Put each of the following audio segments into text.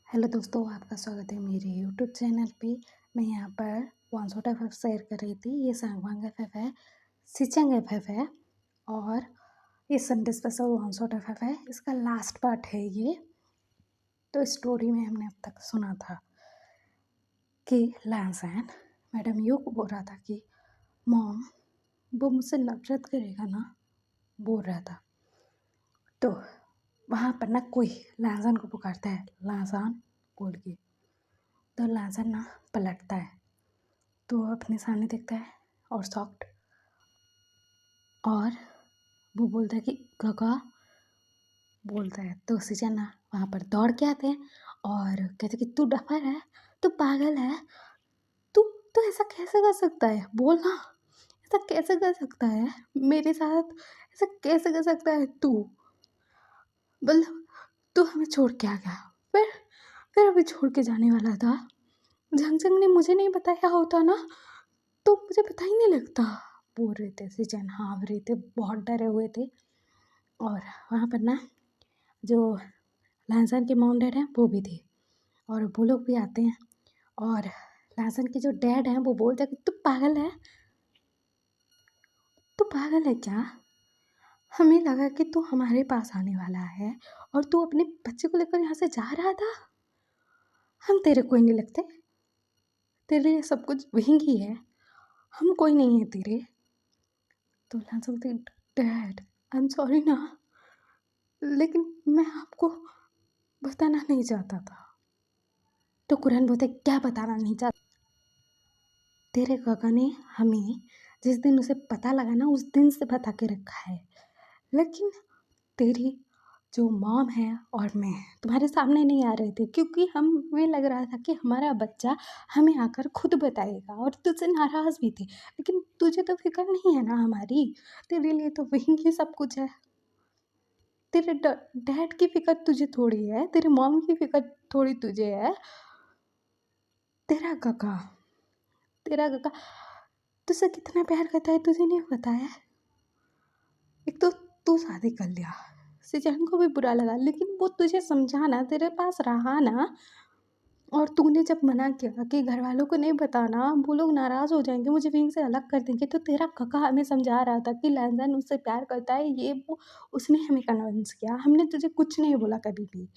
Hello दोस्तों, आपका स्वागत है मेरे यूट्यूब चैनल पे। मैं यहाँ पर वांसोटा एफ शेयर कर रही थी। ये सांगवांग एफ है, सिचंग एफ है और ये संडे स्पेशल वांसोटा एफ है। इसका लास्ट पार्ट है ये। तो स्टोरी में हमने अब तक सुना था कि लैंसन मैडम यू को बोल रहा था कि मॉम वो मुझसे नफरत करेगा ना, बोल रहा था। तो वहाँ पर ना कोई लैंसन को पुकारता है, लैंसन बोल के। तो लैंसन ना पलटता है तो वो अपने सामने देखता है और शॉक्ड, और वो बोलता है कि काका बोलता है। तो सिचन ना वहाँ पर दौड़ के आते हैं और कहते कि तू डफर है, तू पागल है, तू तू ऐसा कैसे कर सकता है, बोल ना, ऐसा कैसे कर सकता है मेरे साथ, ऐसा कैसे कर सकता है तू, मतलब तू हमें छोड़ के आ गया, फिर अभी छोड़ के जाने वाला था। झंगझंग ने मुझे नहीं बताया होता ना तो मुझे पता ही नहीं लगता, बोल रहे थे सिचन। हाँ रहे थे, बहुत डरे हुए थे। और वहाँ पर ना जो लहसन के मॉम डैड हैं वो भी थे और वो लोग भी आते हैं। और लहसन के जो डैड हैं वो बोलते हैं कि तू पागल है, तू पागल है क्या, हमें लगा कि तू हमारे पास आने वाला है और तू अपने बच्चे को लेकर यहाँ से जा रहा था, हम तेरे कोई नहीं लगते, तेरे लिए सब कुछ वहीं ही है, हम कोई नहीं है तेरे। तो लहसन बोलते डैड आई एम सॉरी ना, लेकिन मैं आपको बताना नहीं चाहता था। तो कुरन बोलते क्या बताना नहीं चाहता, तेरे काका ने हमें जिस दिन उसे पता लगा ना उस दिन से बता के रखा है, लेकिन तेरी जो मॉम है और मैं तुम्हारे सामने नहीं आ रहे थे क्योंकि हमें लग रहा था कि हमारा बच्चा हमें आकर खुद बताएगा और तुझसे नाराज़ भी थे, लेकिन तुझे तो फिक्र नहीं है ना हमारी, तेरे लिए तो वहीं की सब कुछ है। तेरे डैड की फिक्र तुझे थोड़ी है, तेरे मॉम की फिक्र थोड़ी तुझे है। तेरा काका तेरा काका तुझसे कितना प्यार करता है तुझे नहीं पता है। एक तो तू शादी कर लिया, सिचन को भी बुरा लगा, लेकिन वो तुझे समझाना तेरे पास रहा ना, और तूने जब मना किया कि घर वालों को नहीं बताना, वो लोग नाराज़ हो जाएंगे, मुझे वहीं से अलग कर देंगे, तो तेरा काका हमें समझा रहा था कि लैंसन उससे प्यार करता है, ये वो उसने हमें कन्विंस किया, हमने तुझे कुछ नहीं बोला कभी भी।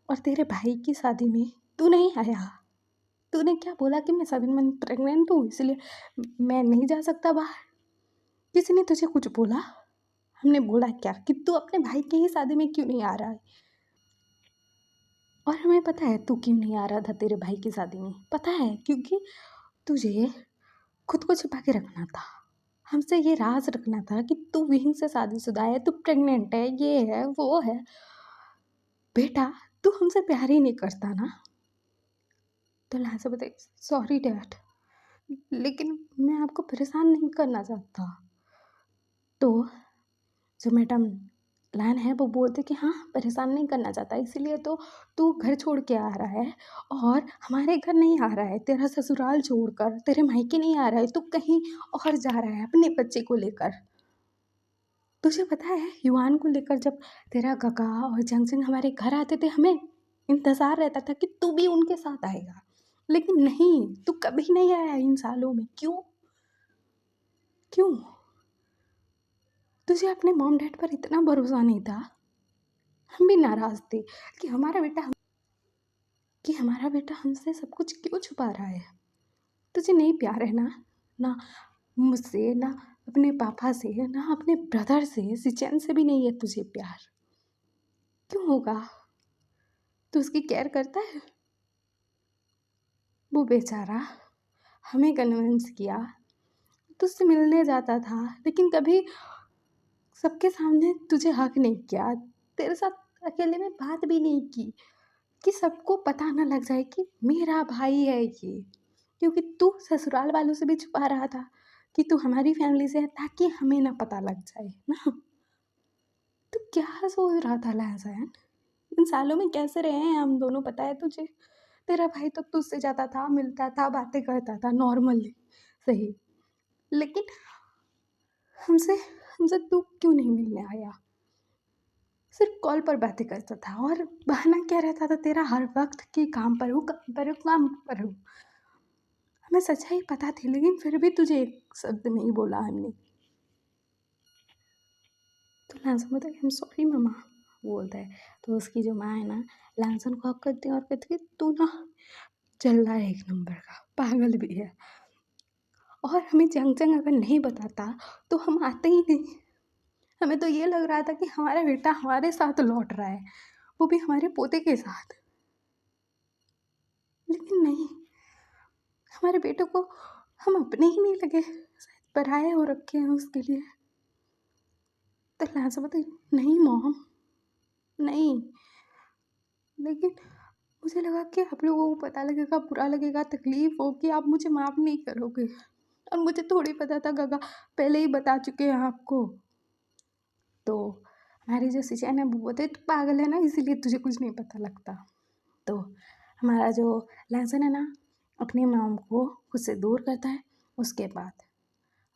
और तेरे भाई की शादी में तू नहीं आया, तूने क्या बोला कि मैं 7 मंथ प्रेग्नेंट हूँ इसलिए मैं नहीं जा सकता बाहर, किसी ने तुझे कुछ बोला, हमने बोला क्या कि तू अपने भाई की ही शादी में क्यों नहीं आ रहा है। और हमें पता है तू क्यों नहीं आ रहा था तेरे भाई की शादी में, पता है क्योंकि तुझे खुद को छिपा के रखना था, हमसे ये राज रखना था कि तू विहिंग से शादीशुदा है, तू प्रेग्नेंट है, ये है वो है। बेटा तू हमसे प्यार ही नहीं करता ना। तो लाल से बताए सॉरी डैड, लेकिन मैं आपको परेशान नहीं करना चाहता। तो जो मैडम लान है वो बोलते कि हाँ परेशान नहीं करना चाहता, इसीलिए तो तू घर छोड़ के आ रहा है और हमारे घर नहीं आ रहा है, तेरा ससुराल छोड़कर तेरे मायके नहीं आ रहा है, तू कहीं और जा रहा है अपने बच्चे को लेकर। तुझे पता है युवान को लेकर जब तेरा काका और जंगजंग हमारे घर आते थे, हमें इंतज़ार रहता था कि तू भी उनके साथ आएगा, लेकिन नहीं, तू कभी नहीं आया इन सालों में। क्यों क्यों तुझे अपने मॉम डैड पर इतना भरोसा नहीं था। हम भी नाराज़ थे कि हमारा बेटा हमसे सब कुछ क्यों छुपा रहा है। तुझे नहीं प्यार है ना, ना मुझसे, ना अपने पापा से, ना अपने ब्रदर से, सिचन से भी नहीं है तुझे प्यार, क्यों होगा। तू उसकी केयर करता है। वो बेचारा हमें कन्विंस किया, तुझसे मिलने जाता था, लेकिन कभी सबके सामने तुझे हक नहीं किया, तेरे साथ अकेले में बात भी नहीं की कि सबको पता ना लग जाए कि मेरा भाई है ये, क्योंकि तू ससुराल वालों से भी छुपा रहा था कि तू हमारी फैमिली से है ताकि हमें ना पता लग जाए ना। तो क्या सोच रहा था लहसैन, इन सालों में कैसे रहे हैं हम दोनों, पता है तुझे। तेरा भाई तो तुझसे जाता था, मिलता था, बातें करता था नॉर्मली, सही, लेकिन हमसे हमसे तू क्यों नहीं मिलने आया। सिर्फ कॉल पर बातें करता था और बहाना क्या रहता था तेरा हर वक्त कि काम पर हूँ, काम पर हूँ, काम पर हूँ। हमें सच्चाई पता थी लेकिन फिर भी तुझे एक शब्द नहीं बोला हमने। तो लांसन बोलता है, आई एम सॉरी मम्मा, बोलता है। तो उसकी जो माँ है ना, लांसन को हक करती है और कहती है तू ना चल रहा है एक नंबर का, पागल भी है। और हमें जंग जंग अगर नहीं बताता तो हम आते ही नहीं। हमें तो ये लग रहा था कि हमारा बेटा हमारे साथ लौट रहा है, वो भी हमारे पोते के साथ। लेकिन नहीं, हमारे बेटे को हम अपने ही नहीं लगे, शायद पराये हो रखे हैं उसके लिए। तो लांसा बताई, नहीं मॉम, नहीं। लेकिन मुझे लगा कि आप लोगों को पता लगेगा, बुरा लगेगा, तकलीफ होगी, आप मुझे माफ़ नहीं करोगे। और मुझे थोड़ी पता था, गगा पहले ही बता चुके हैं आपको। तो हमारी जो सिचैन है वो बोलते तू पागल है ना, इसीलिए तुझे कुछ नहीं पता लगता। तो हमारा जो लांसन है ना, अपनी मॉम को खुद से दूर करता है। उसके बाद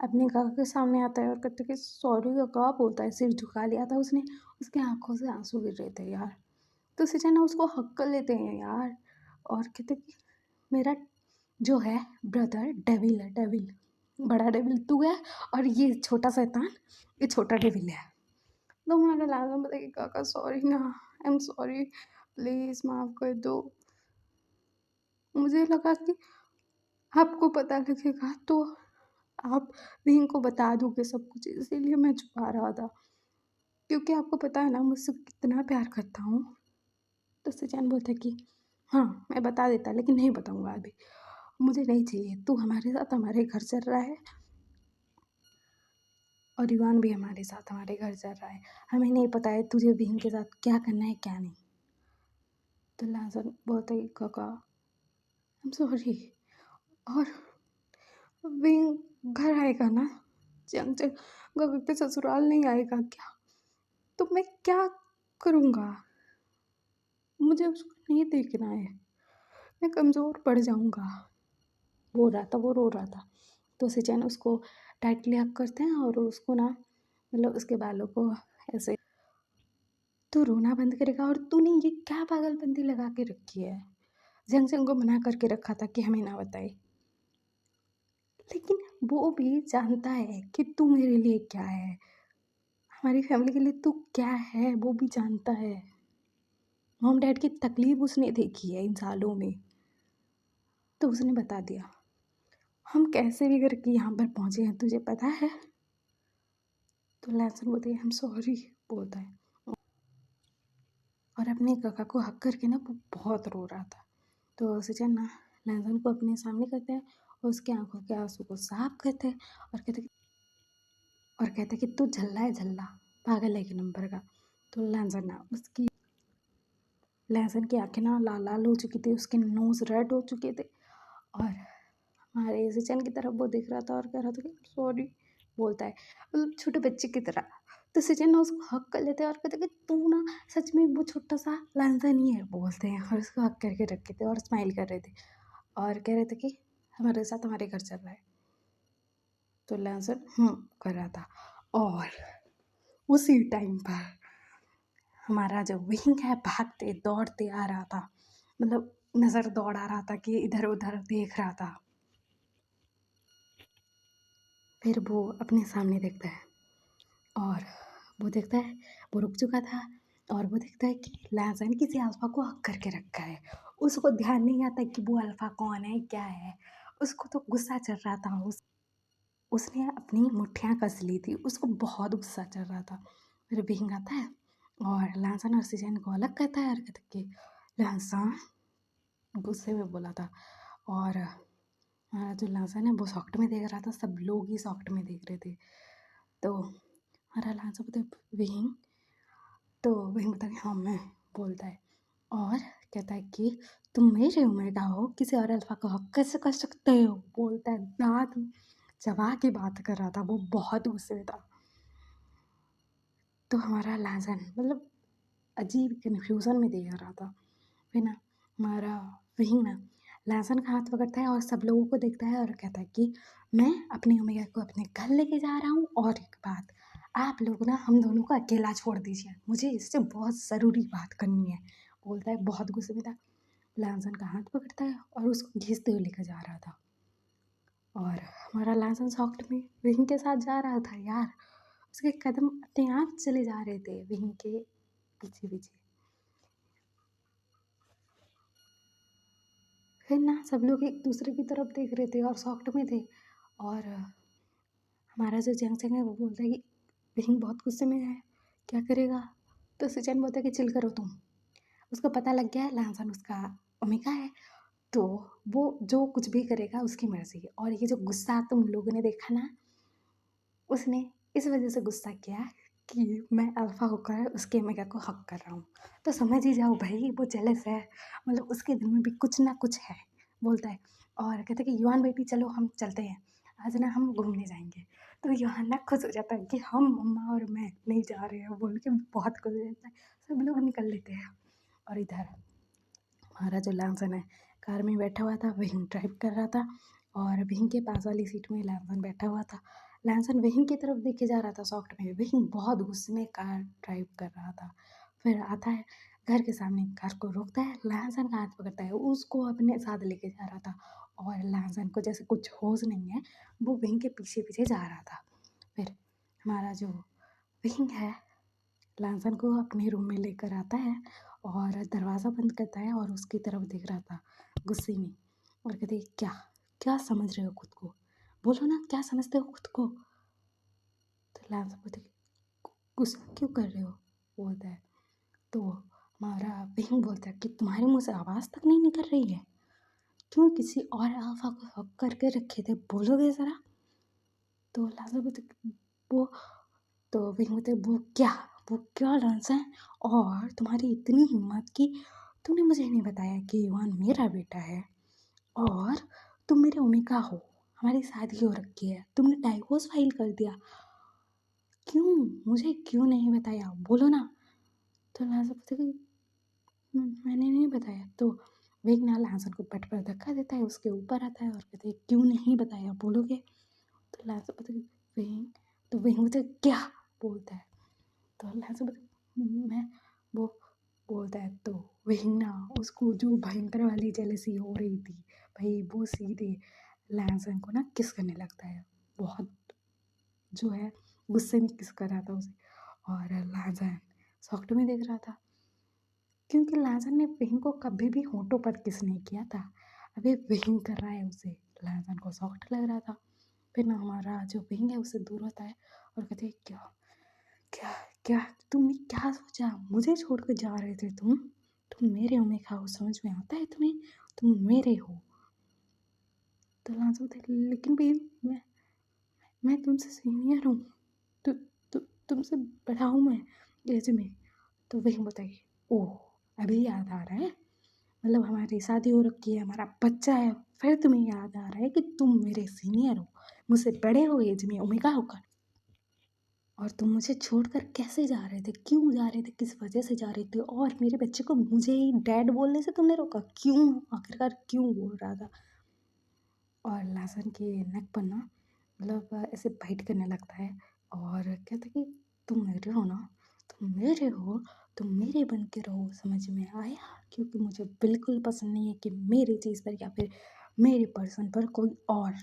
अपने काका के सामने आता है और कहते कि सॉरी काका, बोलता है, सिर झुका लिया था उसने, उसके आंखों से आंसू गिर रहे थे यार। तो सिचैन उसको हक कर लेते हैं यार और कहते कि मेरा जो है ब्रदर डेविल है, डेविल, बड़ा डेविल तू है और ये छोटा शैतान, ये छोटा डेविल है। तो हमारा लाजम बताइए काका सॉरी ना, आई एम सॉरी, प्लीज़ माफ़ कर दो। मुझे लगा कि आपको पता लगेगा तो आप विंग को बता दोगे सब कुछ, इसीलिए मैं छुपा रहा था, क्योंकि आपको पता है ना मुझसे कितना प्यार करता हूँ। तो सिचैन बोलता है कि हाँ मैं बता देता, लेकिन नहीं बताऊँगा अभी, मुझे नहीं चाहिए। तू हमारे साथ हमारे घर चल रहा है और युवान भी हमारे साथ हमारे घर चल रहा है, हमें नहीं पता है तुझे विंग के साथ क्या करना है क्या नहीं। तो लाजर बोलता है काका आई एम सॉरी। और विंग घर आएगा ना, जंग जंग गगन के ससुराल नहीं आएगा क्या? तो मैं क्या करूँगा? मुझे उसको नहीं देखना है, मैं कमज़ोर पड़ जाऊँगा। वो रो रहा था। तो सिचैन उसको टाइटली हग करते हैं और उसको ना, मतलब उसके बालों को ऐसे, तू रोना बंद करेगा और तूने ये क्या पागलबंदी लगा के रखी है? जंग जंग को मना करके रखा था कि हमें ना बताए, लेकिन वो भी जानता है कि तू मेरे लिए क्या है, हमारी फैमिली के लिए तू क्या है, वो भी जानता है। मॉम डैड की तकलीफ उसने देखी है इन सालों में, तो उसने बता दिया। हम कैसे भी करके यहाँ पर पहुँचे हैं तुझे पता है? तो लैंसन बोलते हैं आई एम सॉरी, बोलता है और अपने काका को हक करके ना वो बहुत रो रहा था। तो सिचन ना लैंसन को अपने सामने करते हैं और उसके आंखों के आंसू को साफ करते हैं और कहते कि तू झल्ला है, झल्ला, पागल है एक नंबर का। तो लैंसन ना उसकी लहसुन की आंखें ना लाल लाल हो चुकी थी, उसके नोज़ रेड हो चुके थे और हमारे सिचन की तरफ वो देख रहा था और कह रहा था कि सॉरी, बोलता है मतलब छोटे बच्चे की तरह। तो सिचन ना उसको हक कर लेते हैं और कहते कि तू ना सच में वो छोटा सा लहसुन ही है, बोलते हैं, और उसको हक करके रखे थे और स्माइल कर रहे थे और कह रहे थे कि हमारे साथ हमारे घर चल रहा है। तो लहसुन कर रहा था और उसी टाइम पर हमारा जो विंग है भागते दौड़ते आ रहा था, मतलब नज़र दौड़ा रहा था कि इधर उधर देख रहा था। फिर वो अपने सामने देखता है और वो देखता है वो रुक चुका था और वो देखता है कि लहसुन किसी अल्फ़ा को हक करके रखा है। उसको ध्यान नहीं आता कि वो अल्फ़ा कौन है क्या है, उसको तो गुस्सा चढ़ रहा था। उसने अपनी मुट्ठियाँ कस ली थी, उसको बहुत गुस्सा चढ़ रहा था। फिर विंग आता है और लहसुन और सिचन को अलग करता है और कहता है कि लहसुन गुस्से में बोला था और हमारा जो लहसुन है वो शॉक्ट में देख रहा था, सब लोग ही शॉक्ट में देख रहे थे। तो हमारा लहसुन बोलता है विंग, तो विंग बोलता है हाँ मैं, बोलता है और कहता है कि तुम मेरे उम्र का हो, किसी और अल्फा को हक कैसे कर सकते हो, बोलता है, दांत चबा के बात कर रहा था, वो बहुत गुस्से में था। तो हमारा लहसुन मतलब अजीब कन्फ्यूज़न में देख रहा था। फिर ना हमारा विंग ना लहसुन का हाथ पकड़ता है और सब लोगों को देखता है और कहता है कि मैं अपनी ओमेगा को अपने घर लेके जा रहा हूँ। और एक बात, आप लोग ना हम दोनों को अकेला छोड़ दीजिए, मुझे इससे बहुत ज़रूरी बात करनी है। बोलता है, बहुत गुस्से में था। लहसन का हाथ पकड़ता है और उसको घीसते हुए लेकर जा रहा था। और हमारा लहसन सॉफ्ट में विंग के साथ जा रहा था यार। उसके कदम अपने आप चले जा रहे थे विंग के पीछे पीछे। फिर ना सब लोग एक दूसरे की तरफ देख रहे थे और सॉफ्ट में थे। और हमारा जो जंगचंग है वो बोलता है कि विंग बहुत गुस्से में है, क्या करेगा। तो सुचैन बोलता है कि चिल करो तुम। उसको पता लग गया है लहसन उसका ओमेगा है, तो वो जो कुछ भी करेगा उसकी मर्जी। और ये जो गुस्सा तुम लोगों ने देखा ना, उसने इस वजह से गुस्सा किया कि मैं अल्फा होकर उसके ओमेगा को हक कर रहा हूँ। तो समझ ही जाओ भाई, वो जेलस है, मतलब उसके दिल में भी कुछ ना कुछ है। बोलता है और कहता है कि युआन बेटी चलो हम चलते हैं, आज ना हम घूमने जाएंगे। तो युआन ना खुश हो जाता है कि हम मम्मा और मैं नहीं जा रहे हैं, बोल के बहुत खुश हो जाता है। सब लोग निकल लेते हैं। और इधर हमारा जो लहसन है कार में बैठा हुआ था, विंग ड्राइव कर रहा था। और विंग के पास वाली सीट में लहसन बैठा हुआ था। लहसन विंग की तरफ देखे जा रहा था सॉफ्ट में। विंग बहुत गुस्से में कार ड्राइव कर रहा था। फिर आता है घर के सामने, कार को रोकता है, लहसन का हाथ पकड़ता है, उसको अपने साथ लेके जा रहा था। और लहसन को जैसे कुछ होश नहीं है, वो विंग के पीछे पीछे जा रहा था। फिर हमारा जो विंग है लहसन को अपने रूम में लेकर आता है और दरवाज़ा बंद करता है और उसकी तरफ देख रहा था गुस्से में। और कहते क्या क्या समझ रहे हो खुद को, बोलो ना क्या समझते हो खुद को। तो लहसन बोलते गुस्सा क्यों कर रहे हो, बोलता है। तो हमारा विंग बोलता है कि तुम्हारे मुंह से आवाज़ तक नहीं निकल रही है, क्यों किसी और अल्फा को हक करके रखे थे, बोलोगे ज़रा। तो लहसन बोलते वो तो विंग बोलते वो क्या डांस है, और तुम्हारी इतनी हिम्मत कि तुमने मुझे नहीं बताया कि युवान मेरा बेटा है, और तुम मेरे ओमेगा हो, हमारी शादी हो रखी है, तुमने डाइवोर्स फाइल कर दिया, क्यों मुझे क्यों नहीं बताया, बोलो ना। तो लहसन बोलते कि मैंने नहीं बताया। तो विंग ना लहसन को पट पर धक्का देता है, उसके ऊपर आता है और कहते हैं क्यों नहीं बताया, बोलोगे। तो लहसन बोलते विंग, तो विंग बोलते क्या, बोलता है। तो लहसन बोलते मैं वो बोलता है। तो वही ना उसको जो भयंकर वाली जेलसी हो रही थी भाई, वो सीधे लहसन को ना किस करने लगता है, बहुत जो है गुस्से में किस कर रहा था उसे। और लहसन सॉफ्ट में देख रहा था, क्योंकि लहसन ने विंग को कभी भी होठों पर किस नहीं किया था, अभी विंग कर रहा है उसे। लहसन को सॉफ्ट लग रहा था। फिर ना हमारा जो विंग है उससे दूर होता है और कहते क्या क्या क्या तुमने क्या सोचा, मुझे छोड़ कर जा रहे थे तुम मेरे हो, मैं खाओ, समझ में आता है तुम्हें, तुम मेरे हो। तो लांस बोलते लेकिन भी मैं तुमसे सीनियर हूँ, तु, तु, तुमसे बड़ा हूँ मैं एज में। तो वही बताइए, ओह अभी याद आ रहा है, मतलब हमारी शादी हो रखी है, हमारा बच्चा है, फिर तुम्हें याद आ रहा है कि तुम मेरे सीनियर हो, मुझसे बड़े हो एज में, ओमेगा होकर, और तुम मुझे छोड़कर कैसे जा रहे थे, क्यों जा रहे थे, किस वजह से जा रहे थे, और मेरे बच्चे को मुझे ही डैड बोलने से तुमने रोका, क्यों, आखिरकार क्यों बोल रहा था। और लहसन के नेक पर ना मतलब ऐसे बाइट करने लगता है और कहता कि तुम मेरे हो ना, तुम मेरे हो, तुम मेरे बन के रहो, समझ में आया, क्योंकि मुझे बिल्कुल पसंद नहीं है कि मेरी चीज़ पर या फिर मेरे पर्सन पर कोई और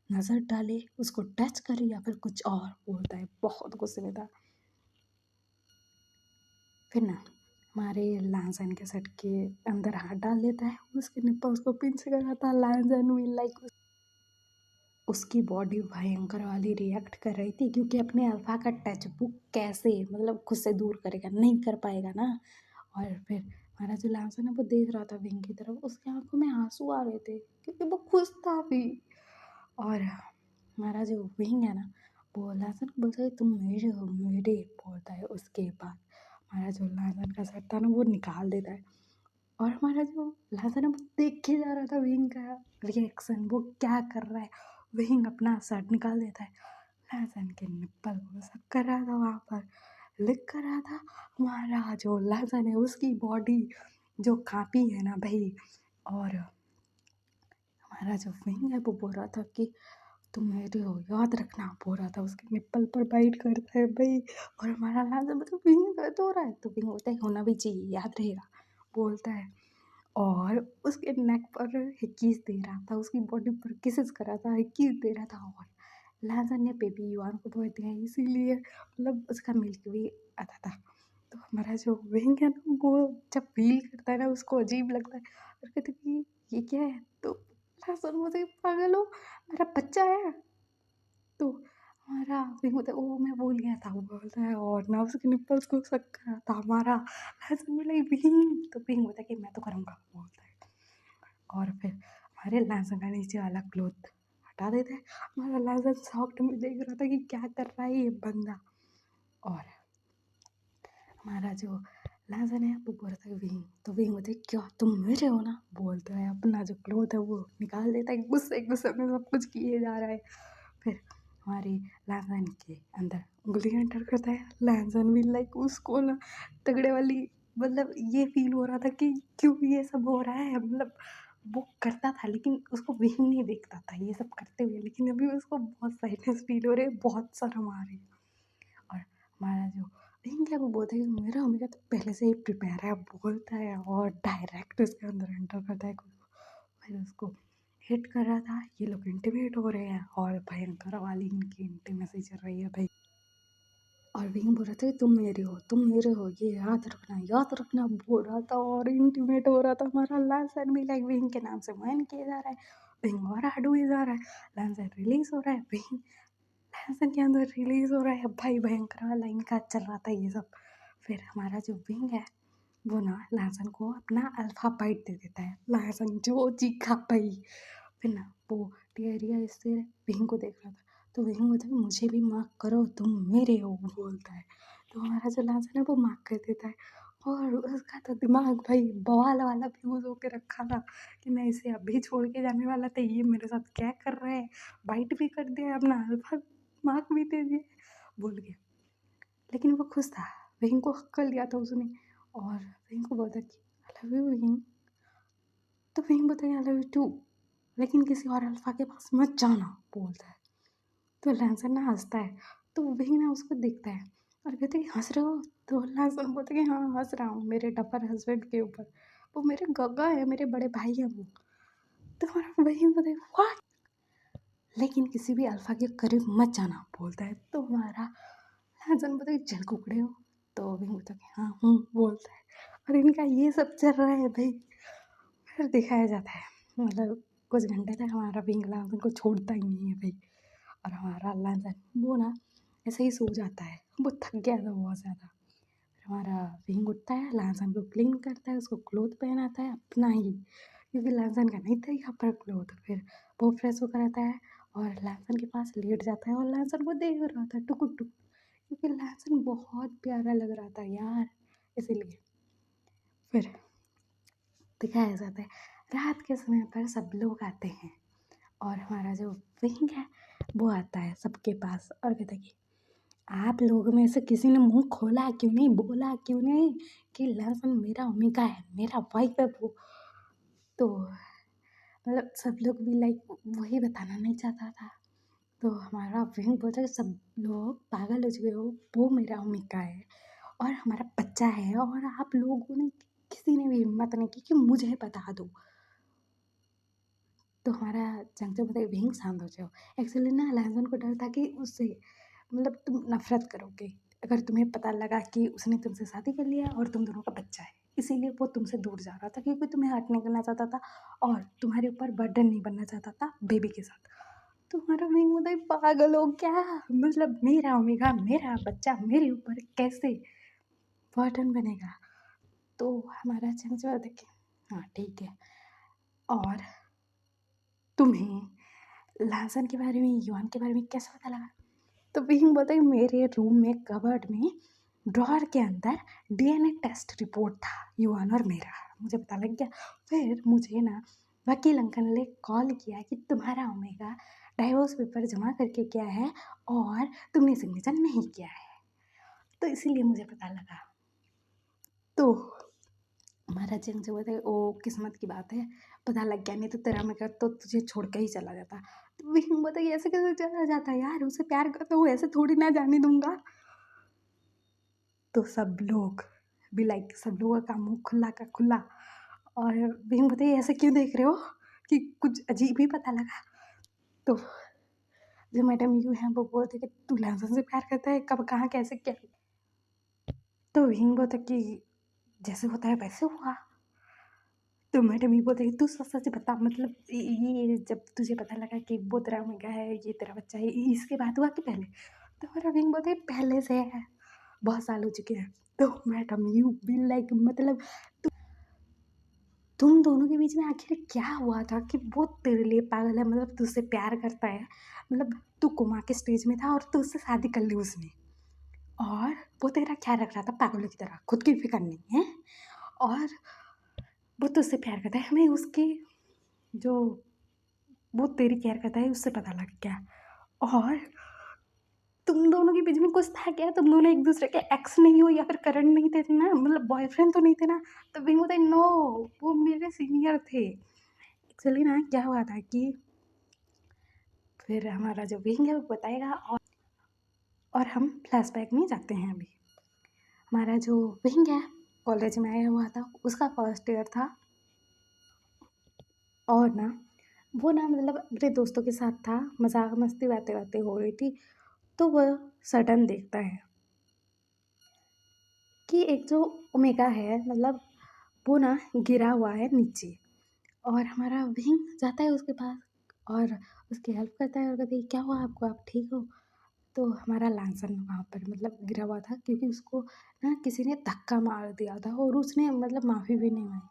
नज़र डाले, उसको टच करे या फिर कुछ और, बोलता है बहुत गुस्से में था। फिर ना हमारे लहसन के सेट के अंदर हाथ डाल देता है, उसके निप्पल्स को पिंच कराता है। लहसन भी लाइक उसकी बॉडी भयंकर वाली रिएक्ट कर रही थी, क्योंकि अपने अल्फा का टच वो कैसे मतलब खुद से दूर करेगा, नहीं कर पाएगा ना। और फिर हमारा जो लहसन है वो देख रहा था विंग की तरफ, उसकी आंखों में आंसू आ रहे थे क्योंकि वो खुश था भी। और हमारा जो विंग है ना वो लहसन को बोलता है तुम मेरे हो, मेरे, बोलता है। उसके बाद हमारा जो लहसन का सर था ना वो निकाल देता है। और हमारा जो लहसन है वो देख के जा रहा था विंग का रिएक्शन, वो क्या कर रहा है। विंग अपना शर्ट निकाल देता है, लहसन के निप्पल को सब कर रहा था, वहाँ पर लिख कर रहा था। हमारा जो लहसन है उसकी बॉडी जो काँपी है ना भाई। और हमारा जो विंग है वो बोल रहा था कि तुम मेरे हो याद रखना बोल रहा था, उसके निप्पल पर बाइट करता है भाई। और हमारा लाल मतलब विंग दर्द हो रहा है, तो विंग बोलता है होना भी चाहिए, याद रहेगा बोलता है। और उसके नेक पर किस दे रहा था, उसकी बॉडी पर किसेस कर रहा था, किस दे रहा था। और लाजन ने बेबी युआन को बहुत दिया, इसीलिए मतलब उसका मिल्क भी आता था। तो हमारा जो विंग है ना, वो जब फील करता है ना, उसको अजीब लगता है और कहते कि ये क्या है। तो लाजन मुझे पागल हो, मेरा बच्चा है। तो हमारा विंग बोलता है ओ मैं भूल गया था, वो बोलता है। और ना उसके निप्पल्स को शक कर रहा था हमारा लाजन, बोला विंग। तो विंग बोलता है कि मैं तो करूँगा बोलता है। और फिर हमारे लाजन का नीचे वाला क्लोथ हटा देता है। हमारा लाजन शॉक्ड में देख रहा था कि क्या कर रहा है ये बंदा। और हमारा जो लाजन है वो बोलता है विंग। तो विंग बोलते है क्या तुम मेरे हो ना बोलता है, अपना जो क्लोथ है वो निकाल देता है, गुस्से गुस्से में सब कुछ किए जा रहा है। फिर हमारे लाजन के अंदर उंगली एंटर करता है। लाजन भी लाइक उसको ना तगड़े वाली मतलब ये फील हो रहा था कि क्यों ये सब हो रहा है। मतलब वो करता था लेकिन उसको विंग नहीं देखता था ये सब करते हुए, लेकिन अभी उसको बहुत सैडनेस फील हो रही है, बहुत शर्म आ रही है। और हमारा जो विंग है वो बोलता है कि मेरा हमेशा तो पहले से ही प्रिपेयर है बोलता है। और डायरेक्ट उसके अंदर एंटर करता है खुद को। फिर उसको हिट कर रहा था, ये लोग इंटीमेट हो रहे हैं और भयंकर वाली इनकी इंटीमेसी चल रही है भाई। और विंग बोल रहे थे तुम मेरे हो ये याद रखना बोल रहा था। और इंटीमेट हो रहा था हमारा लांसर भी, लाइक विंग के नाम से मैन किया जा रहा है, विंग और हाडू जा रहा है, लांसर रिलीज हो रहा है, विंग लांसर के अंदर रिलीज हो रहा है भाई। भयंकर वाला इनका चल रहा था ये सब। फिर हमारा जो विंग है वो ना लांसन को अपना अल्फा बाइट दे देता है। लांसन जो चीखा भाई। फिर ना वो टिएरिया इससे विंग को देख रहा था, तो विंग बोलता है मुझे भी मार्क करो तुम मेरे हो बोलता है। तो हमारा जो लांसन है वो मार्क कर देता है। और उसका तो दिमाग भाई बवाल वाला फ्यूज होके रखा था कि मैं इसे अभी छोड़ के जाने वाला था, ये मेरे साथ क्या कर रहा है, बाइट भी कर दिया, अपना अल्फा मार्क भी दे दिए, भूल गया। लेकिन वो खुश था, विंग को हक कर लिया था उसने। और विंग को बोलता कि आई लव यू विंग। तो विंग बोलता है आई लव यू टू, लेकिन किसी और अल्फा के पास मत जाना बोलता है। तो लैंसन ना हंसता है। तो विंग ना उसको देखता है और कहते हैं हंस रहे हो। तो लैंसन बोलता है कि हाँ हंस रहा हूँ मेरे डफर हस्बैंड के ऊपर, वो मेरे गगा है, मेरे बड़े भाई हैं वो। तो हमारा विंग बोलता है व्हाट, लेकिन किसी भी अल्फा के करीब मत जाना बोलता है। तो हमारा लैंसन बोलता है चल कुकड़े हो। तो विंग बोलता है कि हाँ हूँ बोलता है। और इनका ये सब चल रहा है भाई। फिर दिखाया जाता है मतलब कुछ घंटे तक हमारा विंग लांसन को छोड़ता ही नहीं है भाई। और हमारा लांसन वो ना ऐसे ही सो जाता है, वो थक गया था बहुत ज़्यादा। फिर हमारा विंग उठता है, लांसन को क्लीन करता है, उसको क्लोथ पहनाता है अपना ही, क्योंकि लांसन का नहीं था यहाँ पर क्लोथ। फिर वो फ्रेश होकर आता है और लांसन के पास लेट जाता है और लांसन को देख रहा था टुकुर टुक, क्योंकि लांसन बहुत प्यारा लग रहा था यार, इसीलिए। फिर दिखाया जाता है रात के समय पर सब लोग आते हैं और हमारा जो विंग है वो आता है सबके पास और कहता है कि आप लोगों में से किसी ने मुंह खोला क्यों नहीं, बोला क्यों नहीं कि लहसुन मेरा ओमेगा है, मेरा वाइफ है वो। तो मतलब सब लोग भी लाइक वही बताना नहीं चाहता था। तो हमारा विंग बोलता है सब लोग पागल हो चुके हो, वो मेरा ओमेगा है और हमारा बच्चा है, और आप लोगों ने किसी ने भी हिम्मत नहीं की कि मुझे बता दो। तो हमारा चंचल बोलता है विंग शांत हो जाओ। एक्चुअली ना लहसुन को डर था कि उससे मतलब तुम नफरत करोगे अगर तुम्हें पता लगा कि उसने तुमसे शादी कर लिया और तुम दोनों का बच्चा है, इसीलिए वो तुमसे दूर जा रहा था क्योंकि तुम्हें हर्ट नहीं करना चाहता था और तुम्हारे ऊपर बर्डन नहीं बनना चाहता था बेबी के साथ। तो हमारा विंग बोलता है पागल हो क्या, मतलब मेरा ओमेगा मेरा बच्चा मेरे ऊपर कैसे बर्डन बनेगा। तो हमारा चंचल बोलता है कि हाँ ठीक है, और तुम्हें लहसुन के बारे में युआन के बारे में कैसे पता लगा। तो विंग बोलता है मेरे रूम में कबर्ड में ड्रॉअर के अंदर डीएनए टेस्ट रिपोर्ट था युआन और मेरा, मुझे पता लग गया। फिर मुझे ना वकील अंकल ने कॉल किया कि तुम्हारा ओमेगा डाइवोर्स पेपर जमा करके क्या है और तुमने सिग्नेचर नहीं किया है, तो इसीलिए मुझे पता लगा। तो हमारा चेंज हुआ था ओ किस्मत की बात है, पता लग गया, नहीं तो तेरा ओमेगा तो तुझे छोड़ के ही चला जाता। तो विंग बोलता है ऐसे कैसे चला जाता है यार, उसे प्यार करता हूँ, ऐसे थोड़ी ना जाने दूंगा। तो सब लोग भी लाइक सब लोगों का मुंह खुला का खुला। और विंग बोलते ऐसे क्यों देख रहे हो, कि कुछ अजीब ही पता लगा। तो जो मैडम यू हैं वो बोलते कि तू लहसन से प्यार करता है, कब कहाँ कैसे क्या। तो विंग बोलता कि जैसे होता है वैसे हुआ। तो मैडम ये बोलते कि तू सच सच बता, मतलब ये जब तुझे पता लगा कि वो तेरा मुर्गा है, ये तेरा बच्चा है, इसके बाद हुआ कि पहले। तो मेरा विंग बोलते पहले से है, बहुत साल हो चुके हैं। तो मैडम यू बी लाइक, मतलब तुम दोनों के बीच में आखिर क्या हुआ था कि वो तेरे लिए पागल है, मतलब तुझसे प्यार करता है, मतलब तू कोमा के स्टेज में था और तुझसे शादी कर ली उसने, और वो तेरा ख्याल रख रहा था पागलों की तरह, खुद की फिक्र नहीं है, और वो तुझसे प्यार करता है। हमें उसकी जो वो तेरी केयर करता है उससे पता लग गया। और तुम दोनों के बीच में कुछ था क्या, तुम दोनों एक दूसरे के एक्स नहीं हो या फिर करंट नहीं थे ना, मतलब बॉयफ्रेंड तो नहीं थे ना। तो विंग बोलता है नो, वो मेरे सीनियर थे। एक्चुअली ना क्या हुआ था कि फिर हमारा जो विंग है वो बताएगा। और हम फ्लैशबैक में जाते हैं। अभी हमारा जो विंग है कॉलेज में आया हुआ था, उसका फर्स्ट ईयर था। और ना वो ना मतलब अपने दोस्तों के साथ था, मजाक मस्ती बातें बातें हो रही थी। तो वह सडन देखता है कि एक जो ओमेगा है, मतलब वो ना गिरा हुआ है नीचे। और हमारा विंग जाता है उसके पास और उसकी हेल्प करता है और कहते हैं क्या हुआ आपको, आप ठीक हो। तो हमारा लांसन वहाँ पर मतलब गिरा हुआ था, क्योंकि उसको ना किसी ने धक्का मार दिया था और उसने मतलब माफ़ी भी नहीं मांगी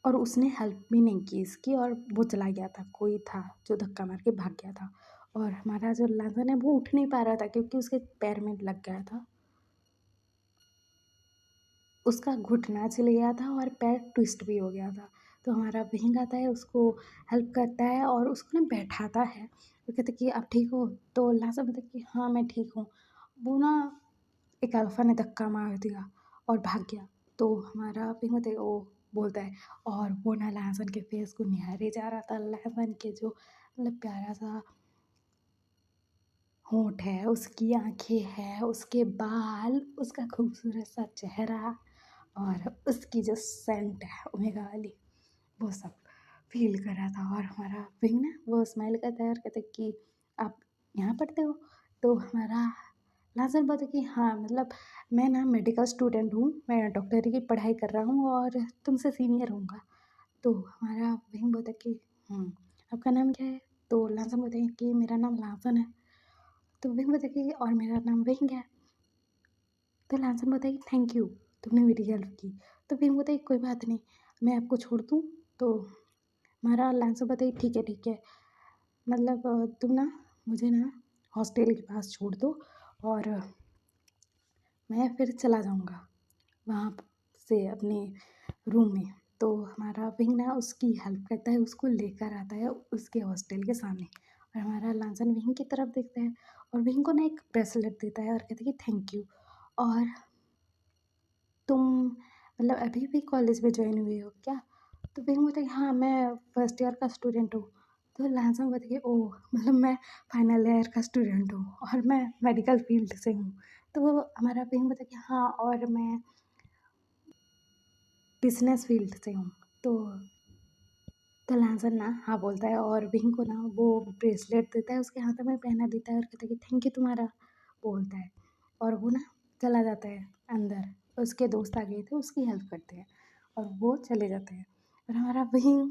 और उसने हेल्प भी नहीं की इसकी, और वो चला गया था, कोई था जो धक्का मार के भाग गया था। और हमारा जो लांसन है वो उठ नहीं पा रहा था क्योंकि उसके पैर में लग गया था, उसका घुटना चल गया था और पैर ट्विस्ट भी हो गया था। तो हमारा विंग आता है, उसको हेल्प करता है और उसको ना बैठाता है। वो कहते कि आप ठीक हो। तो लासा बोलता कि हाँ मैं ठीक हूँ। वो ना एक अल्फा ने धक्का मार दिया और भाग गया। तो हमारा विंग होता है वो बोलता है, और वो ना लहसन के फेस को निहारे जा रहा था। लहसन के जो मतलब प्यारा सा होंठ है, उसकी आंखें हैं, उसके बाल, उसका खूबसूरत सा चेहरा और उसकी जो सेंट है ओमेगा वाली, वो सब फील कर रहा था। और हमारा विंग ना वो स्माइल करता है और कहता है कि आप यहाँ पढ़ते हो। तो हमारा लाजर बोलता है कि हाँ मतलब मैं ना मेडिकल स्टूडेंट हूँ, मैं डॉक्टरी की पढ़ाई कर रहा हूँ और तुमसे सीनियर हूँगा। तो हमारा विंग बोलता है कि आपका नाम क्या है। तो लाजर बोलते हैं कि मेरा नाम लाजन है। तो विंग बोलता है कि और मेरा नाम विंग है। तो लांसन बोलता है कि थैंक यू, तुमने मेरी हेल्प की। तो विंग बोलता है कोई बात नहीं, मैं आपको छोड़ दूँ। तो हमारा लांसन बोलता है ठीक है, मतलब तुम ना मुझे ना हॉस्टल के पास छोड़ दो और मैं फिर चला जाऊँगा वहाँ से अपने रूम में। तो हमारा विंग ना उसकी हेल्प करता है, उसको लेकर आता है उसके हॉस्टल के सामने। और हमारा लांसन विंग की तरफ देखता है और विंग को ना एक ब्रेसलेट देता है और कहता है कि थैंक यू। और तुम मतलब अभी भी कॉलेज में ज्वाइन हुए हो क्या। तो फिर मुझे हाँ मैं फर्स्ट ईयर का स्टूडेंट हूँ। तो लाजम बताइए ओह मतलब मैं फाइनल ईयर का स्टूडेंट हूँ और मैं मेडिकल फील्ड से हूँ। तो वो हमारा फिर बता कि हाँ और मैं बिजनेस फील्ड से हूँ। तो लाजन ना हाँ बोलता है और विंग को ना वो ब्रेसलेट देता है, उसके हाथ में पहना देता है और कहता है कि थैंक यू तुम्हारा बोलता है। और वो ना चला जाता है अंदर, उसके दोस्त आ गए थे उसकी हेल्प करते हैं और वो चले जाते हैं। और हमारा विंग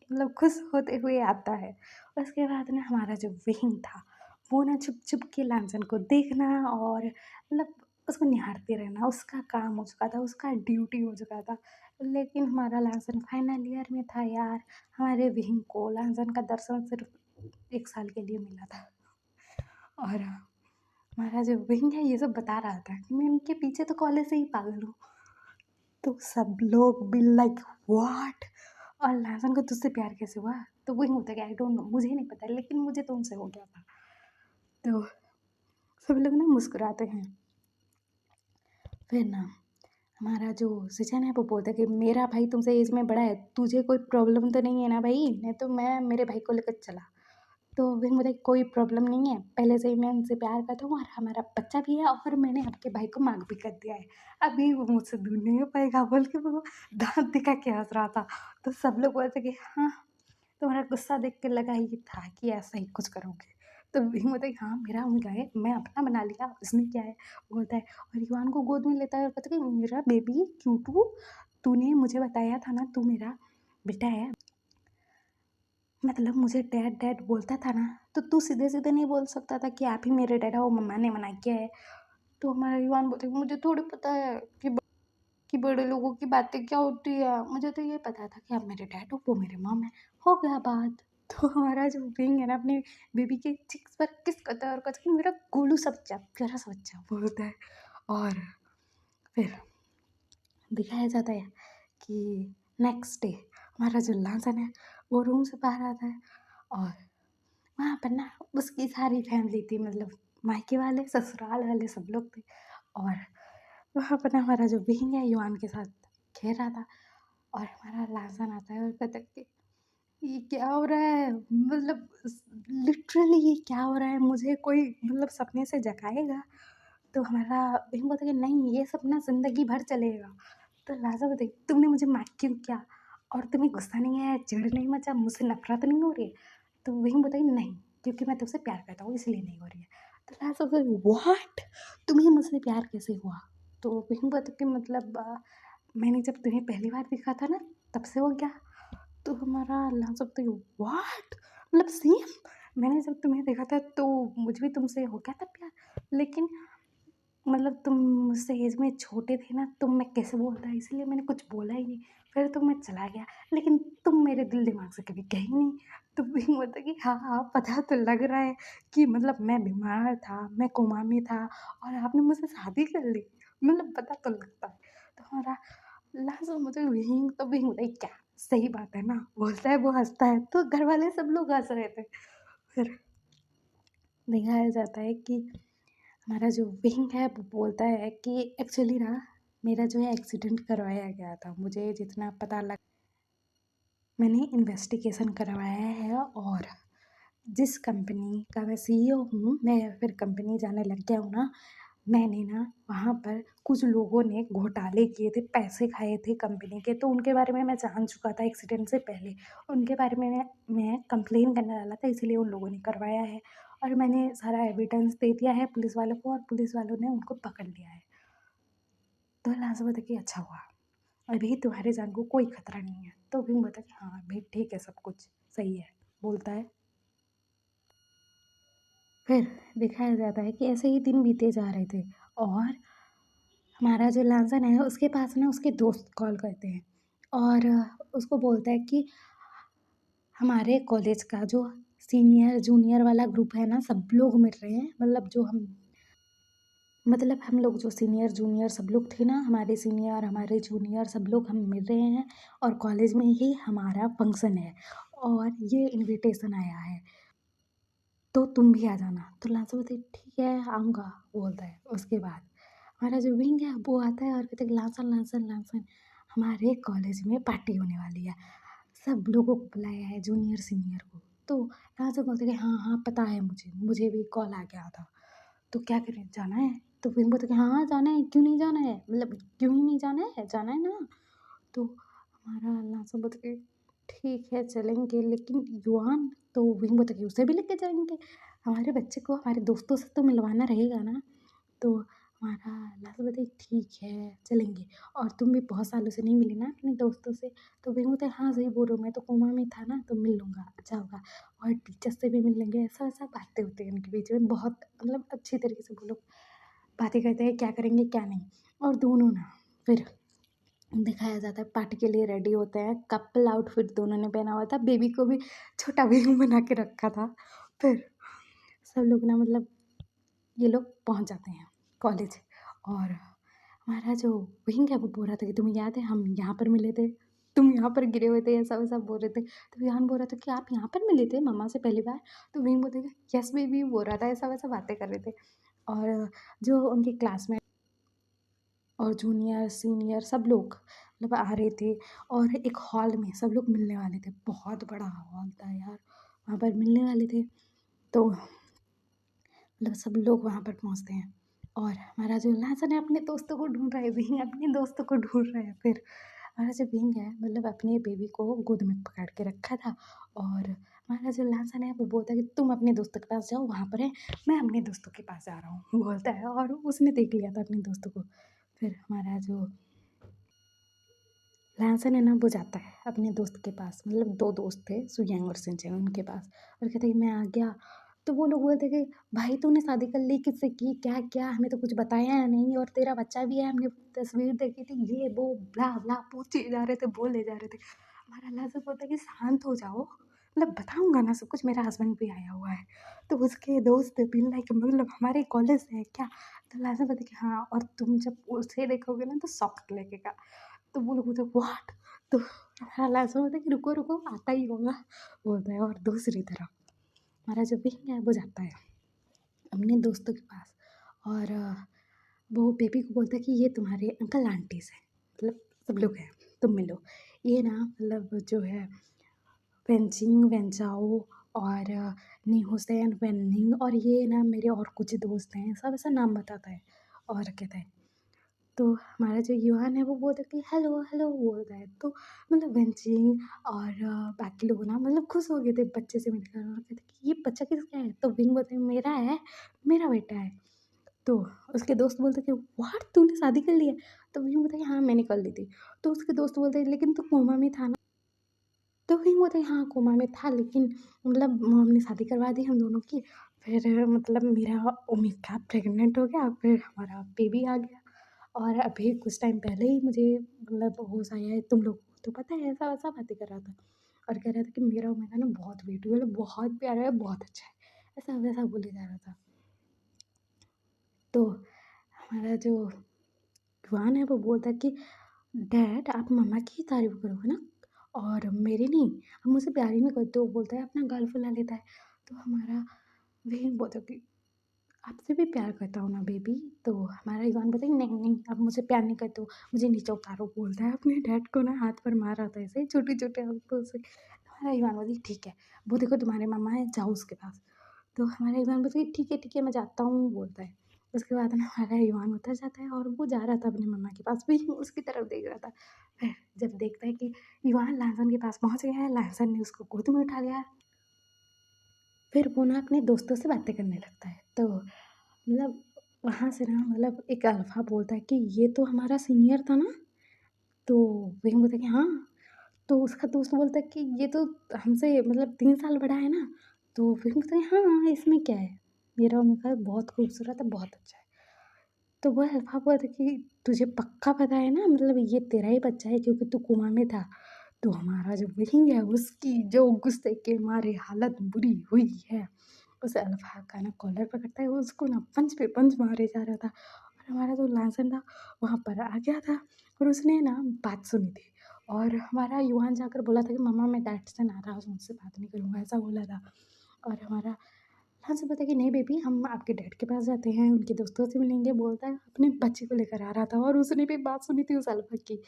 मतलब खुश होते हुए आता है। उसके बाद ना हमारा जो विंग था वो ना छुप छुप के लांछन को देखना और मतलब उसको निहारते रहना उसका काम हो चुका था, उसका ड्यूटी हो चुका था। लेकिन हमारा लांछन फाइनल ईयर में था यार। हमारे विंग को लांछन का दर्शन सिर्फ 1 साल के लिए मिला था। और हमारा जो विंग है ये सब बता रहा था कि मैं इनके पीछे तो कॉलेज से ही पागल हूँ। तो सब लोग भी लाइक व्हाट, और लाजन को तुझसे प्यार कैसे हुआ। तो विंग होता है कि आई डोंट नो, मुझे नहीं पता लेकिन मुझे तो उनसे हो गया था। तो सब लोग ना मुस्कुराते हैं। फिर ना हमारा जो सचिन है वो बोलता है कि मेरा भाई तुमसे एज में बड़ा है, तुझे कोई प्रॉब्लम तो नहीं है ना भाई, नहीं तो मैं मेरे भाई को लेकर चला। तो विंग बोलता है कोई प्रॉब्लम नहीं है, पहले से ही मैं उनसे प्यार करता हूँ और हमारा बच्चा भी है और मैंने आपके भाई को मार्क भी कर दिया है, अभी वो मुझसे दूर नहीं हो पाएगा, बोल के वो दांत दिखा के हंस रहा था। तो सब लोग बोलते कि हाँ, तुम्हारा गुस्सा देख के लगा ही था कि ऐसा ही कुछ करोगे। तो विंग बोलता है हाँ, मेरा उनका है, मैं अपना बना लिया, उसमें क्या है। बोलता है और युवान को गोद में लेता है और कहता है कि मेरा बेबी क्यूटू, तूने मुझे बताया था ना तू मेरा बेटा है, मतलब मुझे डैड डैड बोलता था ना, तो तू सीधे सीधे नहीं बोल सकता था कि आप ही मेरे डैड हो, मम्मा ने मना किया है। तो हमारा युवान बोलते मुझे थोड़ी पता है कि बड़े लोगों की बातें क्या होती है, मुझे तो ये पता था कि आप मेरे डैड हो, वो मेरे मॉम है, हो गया बात। तो हमारा जो विंग है ना अपनी बेबी के चिक्स पर किस करता है और कहता है कि मेरा गोलू सा बच्चा, प्यारा सा बच्चा, बोलता है। और फिर दिखाया जाता है कि नेक्स्ट डे हमारा जो लांसन है वो रूम से बाहर आता है और वहाँ पर ना उसकी सारी फैमिली थी, मतलब मायके वाले ससुराल वाले सब लोग थे। और वहाँ पर ना हमारा जो विंग है युवान के साथ खेल रहा था और हमारा लांसन आता है और कहता है कि ये क्या हो रहा है, मतलब लिटरली ये क्या हो रहा है, मुझे कोई मतलब सपने से जगाएगा। तो हमारा विंग बोलता है कि नहीं, ये सपना ज़िंदगी भर चलेगा। तो लाजा बताई तुमने मुझे मार क्यों किया, और तुम्हें गुस्सा नहीं आया, चिढ़ नहीं मचा, मुझसे नफरत नहीं हो रही है। तो वही बताई नहीं, क्योंकि मैं तुमसे प्यार करता हूँ इसलिए नहीं हो रही है। तो लाजा बताई व्हाट, तुम्हें मुझसे प्यार कैसे हुआ। तो वही बता कि मतलब मैंने जब तुम्हें पहली बार देखा था ना तब से हो गया। तो हमारा लाजा बताई व्हाट, मतलब सेम, मैंने जब तुम्हें देखा था तो मुझे भी तुमसे हो गया था प्यार, लेकिन मतलब तुम मुझसे एज में छोटे थे ना, तो मैं कैसे बोलता, इसलिए मैंने कुछ बोला ही नहीं। फिर तो मैं चला गया, लेकिन तुम मेरे दिल दिमाग से कभी गई नहीं। तो भी बोलता कि हाँ हाँ, पता तो लग रहा है कि मतलब मैं बीमार था, मैं कोमा में था और आपने मुझसे शादी कर ली, मतलब पता तो लगता है। तो हमारा लास्ट में मुझे विंग तो विंग होता है क्या, सही बात है ना, बोलता है, वो हंसता है, तो घर वाले सब लोग हंस रहे थे। फिर दिखाया जाता है कि हमारा जो विंग है वो बोलता है कि एक्चुअली ना मेरा जो है एक्सीडेंट करवाया गया था, मुझे जितना पता लग, मैंने इन्वेस्टिगेशन करवाया है और जिस कंपनी का मैं सीईओ हूँ, मैं फिर कंपनी जाने लग गया हूँ ना, मैंने ना वहाँ पर कुछ लोगों ने घोटाले किए थे, पैसे खाए थे कंपनी के, तो उनके बारे में मैं जान चुका था एक्सीडेंट से पहले। उनके बारे में मैं कंप्लेन करने वाला था, इसीलिए उन लोगों ने करवाया है और मैंने सारा एविडेंस दे दिया है पुलिस वालों को और पुलिस वालों ने उनको पकड़ लिया है। तो लास्ट बता कि अच्छा हुआ, अभी तुम्हारे जान को कोई खतरा नहीं है। तो भी बता कि हाँ भाई ठीक है, सब कुछ सही है, बोलता है। फिर दिखाया जाता है कि ऐसे ही दिन बीते जा रहे थे और हमारा जो लांसन है उसके पास ना उसके दोस्त कॉल करते हैं और उसको बोलता है कि हमारे कॉलेज का जो सीनियर जूनियर वाला ग्रुप है ना, सब लोग मिल रहे हैं, मतलब हम लोग जो सीनियर जूनियर सब लोग थे ना, हमारे सीनियर हमारे जूनियर सब लोग हम मिल रहे हैं और कॉलेज में ही हमारा फंक्शन है और ये इनविटेशन आया है, तो तुम भी आ जाना। तो लांसो बोलते ठीक है आऊँगा, बोलता है। उसके बाद हमारा जो विंग है वो आता है और कहते हैं लांसन लांसन लांसन, हमारे कॉलेज में पार्टी होने वाली है, सब लोगों को बुलाया है जूनियर सीनियर को। तो लांसो बोलते कि हाँ हाँ पता है, मुझे भी कॉल आ गया था, तो क्या करें, जाना है। तो विंग बोलते कि हाँ हाँ जाना है, क्यों नहीं जाना है, मतलब क्यों ही नहीं जाना है ना। तो हमारा लांसो बोलते कि ठीक है चलेंगे, लेकिन युआन, तो विंग बोलता कि उसे भी लेके जाएंगे, हमारे बच्चे को हमारे दोस्तों से तो मिलवाना रहेगा ना। तो हमारा लास्ट बताइए ठीक है चलेंगे, और तुम भी बहुत सालों से नहीं मिले ना अपने दोस्तों से। तो विंग बोलता है हाँ सही बोल रहे हो, मैं तो कोमा में था ना, तो मिल लूँगा, अच्छा होगा, और टीचर से भी मिल लेंगे, ऐसा ऐसा बातें होती हैं उनके बीच में, बहुत मतलब अच्छी तरीके से वो लोग बातें करते हैं क्या करेंगे क्या नहीं। और दोनों ना फिर दिखाया जाता है पार्टी के लिए रेडी होते हैं, कपल आउटफिट दोनों ने पहना हुआ था, बेबी को भी छोटा बेबी बना के रखा था। फिर सब लोग ना मतलब ये लोग पहुंच जाते हैं कॉलेज और हमारा जो विंग है वो बोल रहा था कि तुम्हें याद है हम यहाँ पर मिले थे, तुम यहाँ पर गिरे हुए थे, ऐसा वैसा बोल रहे थे। तो विहान बोल रहा था कि आप यहाँ पर मिले थे मम्मा से पहली बार। तो विंग बोलते यस बेबी बोल रहा था, ऐसा वैसा बातें कर रहे थे। और जो उनके क्लासमेट और जूनियर सीनियर सब लोग मतलब आ रहे थे। और एक हॉल में सब लोग मिलने वाले थे, बहुत बड़ा हॉल था यार, वहाँ पर मिलने वाले थे। तो मतलब सब लोग वहाँ पर पहुँचते हैं और हमारा जो लासन है अपने दोस्तों को ढूंढ रहा है, विंग अपने दोस्तों को ढूंढ रहा है। फिर हमारा जो विंग है मतलब अपने बेबी को गोद में पकड़ के रखा था, और हमारा जो लासन है वो बोलता है कि तुम अपने दोस्तों के पास जाओ, वहाँ पर है, मैं अपने दोस्तों के पास जा रहा हूँ बोलता है। और उसने देख लिया था अपने दोस्तों को। फिर हमारा जो लासन है ना वो जाता है अपने दोस्त के पास, मतलब दो दोस्त थे सुयांग और सिंचन उनके पास, और कहते हैं कि मैं आ गया। तो वो लोग बोलते कि भाई तूने शादी कर ली, किससे की, क्या क्या, हमें तो कुछ बताया है नहीं, और तेरा बच्चा भी है, हमने तस्वीर देखी थी, ये वो ब्ला ब्ला पूछे जा रहे थे, बोले जा रहे थे। हमारा लासन बोलता है कि शांत हो जाओ, मतलब बताऊंगा ना सब कुछ, मेरा हस्बैंड भी आया हुआ है। तो उसके दोस्त भी लाइक मतलब हमारे कॉलेज से है क्या। तो लासन बोलते कि हाँ, और तुम जब उसे देखोगे ना तो शॉक लगेगा। तो वो लोग बोलते व्हाट। तो हमारा लास्ट होता है कि रुको रुको आता ही होगा बोलता है। और दूसरी तरफ हमारा जो विंग है वो जाता है अपने दोस्तों के पास, और वो बेबी को बोलता है कि ये तुम्हारे अंकल आंटीज हैं, मतलब सब लोग हैं, तुम मिलो। ये ना मतलब जो है वेंचिंग वेंचाओ और नी हुसैन वेनिंग, और ये ना मेरे और कुछ दोस्त हैं, सब ऐसा नाम बताता है। और कहता है तो हमारा जो युवान है वो बोलता है कि हेलो हेलो बोलता है। तो मतलब वेंचिंग और बाकी लोग ना मतलब खुश हो गए थे बच्चे से मिलकर, और कहते कि ये बच्चा किसका है। तो विंग बोलते हैं मेरा है, मेरा बेटा है। तो उसके दोस्त बोलते कि व्हाट तूने शादी कर ली है। तो विंग बोलता है हाँ मैंने कर ली थी। तो उसके दोस्त बोलते हैं लेकिन तू कोमा में था ना। तो विंग बोलता है हाँ कोमा में था, लेकिन मतलब हमने शादी करवा दी हम दोनों की। फिर मतलब मेरा उम्मीद था प्रेग्नेंट हो गया, फिर हमारा बेबी आ गया। और अभी कुछ टाइम पहले ही मुझे मतलब होश आया है, तुम लोग को तो पता है, ऐसा वैसा बातें कर रहा था। और कह रहा था कि मेरा ओमेगा ना बहुत वेट हुआ है, मतलब बहुत प्यारा है, बहुत अच्छा है, ऐसा वैसा बोले जा रहा था। तो हमारा जो जुआन है वो बोलता है कि डैड आप मम्मा की ही तारीफ करोगे ना, और मेरी नहीं, आप मुझसे प्यार ही नहीं करते हो, बोलता है अपना गाल फुला लेता है। तो हमारा वही बोलता है कि आपसे भी प्यार करता हूँ ना बेबी। तो हमारा इवान बोलता है नहीं नहीं आप मुझे प्यार नहीं करते हो, मुझे नीचे उतारो बोलता है। अपने डैड को ना हाथ पर मार रहा था ऐसे छोटे छोटे हाथों से। हमारा इवान बोलती है ठीक है, वो देखो तुम्हारे मामा है, जाओ उसके पास। तो हमारा इवान बोलता है ठीक है मैं जाता हूँ बोलता है। उसके बाद ना हमारा इवान उतर जाता है और वो जा रहा था अपने मम्मा के पास, भी उसकी तरफ देख रहा था। फिर जब देखता है कि इवान लांसन के पास पहुँच गया है, लांसन ने उसको गोद में उठा लिया। फिर वो ना अपने दोस्तों से बातें करने लगता है। तो मतलब वहाँ से ना मतलब एक अल्फ़ा बोलता है कि ये तो हमारा सीनियर था ना। तो वही बोलता है कि हाँ। तो उसका दोस्त बोलता है कि ये तो हमसे मतलब 3 साल बड़ा है ना। तो फिर बोलता है हाँ इसमें क्या है, मेरा उनका बहुत खूबसूरत है, बहुत अच्छा है। तो वो अल्फ़ा बोलता है कि तुझे पक्का पता है ना, मतलब ये तेरा ही बच्चा है क्योंकि तू कोमा में था। तो हमारा जो विंग है उसकी जो गुस्से के मारे हालत बुरी हुई है। उस अल्फ़ा का ना कॉलर पकड़ता है, वो उसको ना पंच पे पंच मारे जा रहा था। और हमारा जो लांसन था वहाँ पर आ गया था, और उसने ना बात सुनी थी। और हमारा युवान जाकर बोला था कि मम्मा मैं डैड से नाराज़ हूँ, उनसे बात नहीं करूँगा, ऐसा बोला था। और हमारा लांसन बोलता है कि नहीं बेबी हम आपके डैड के पास जाते हैं, उनके दोस्तों से मिलेंगे, बोलता है अपने बच्चे को लेकर आ रहा था। और उसने भी बात सुनी थी उस अल्फ़ा की।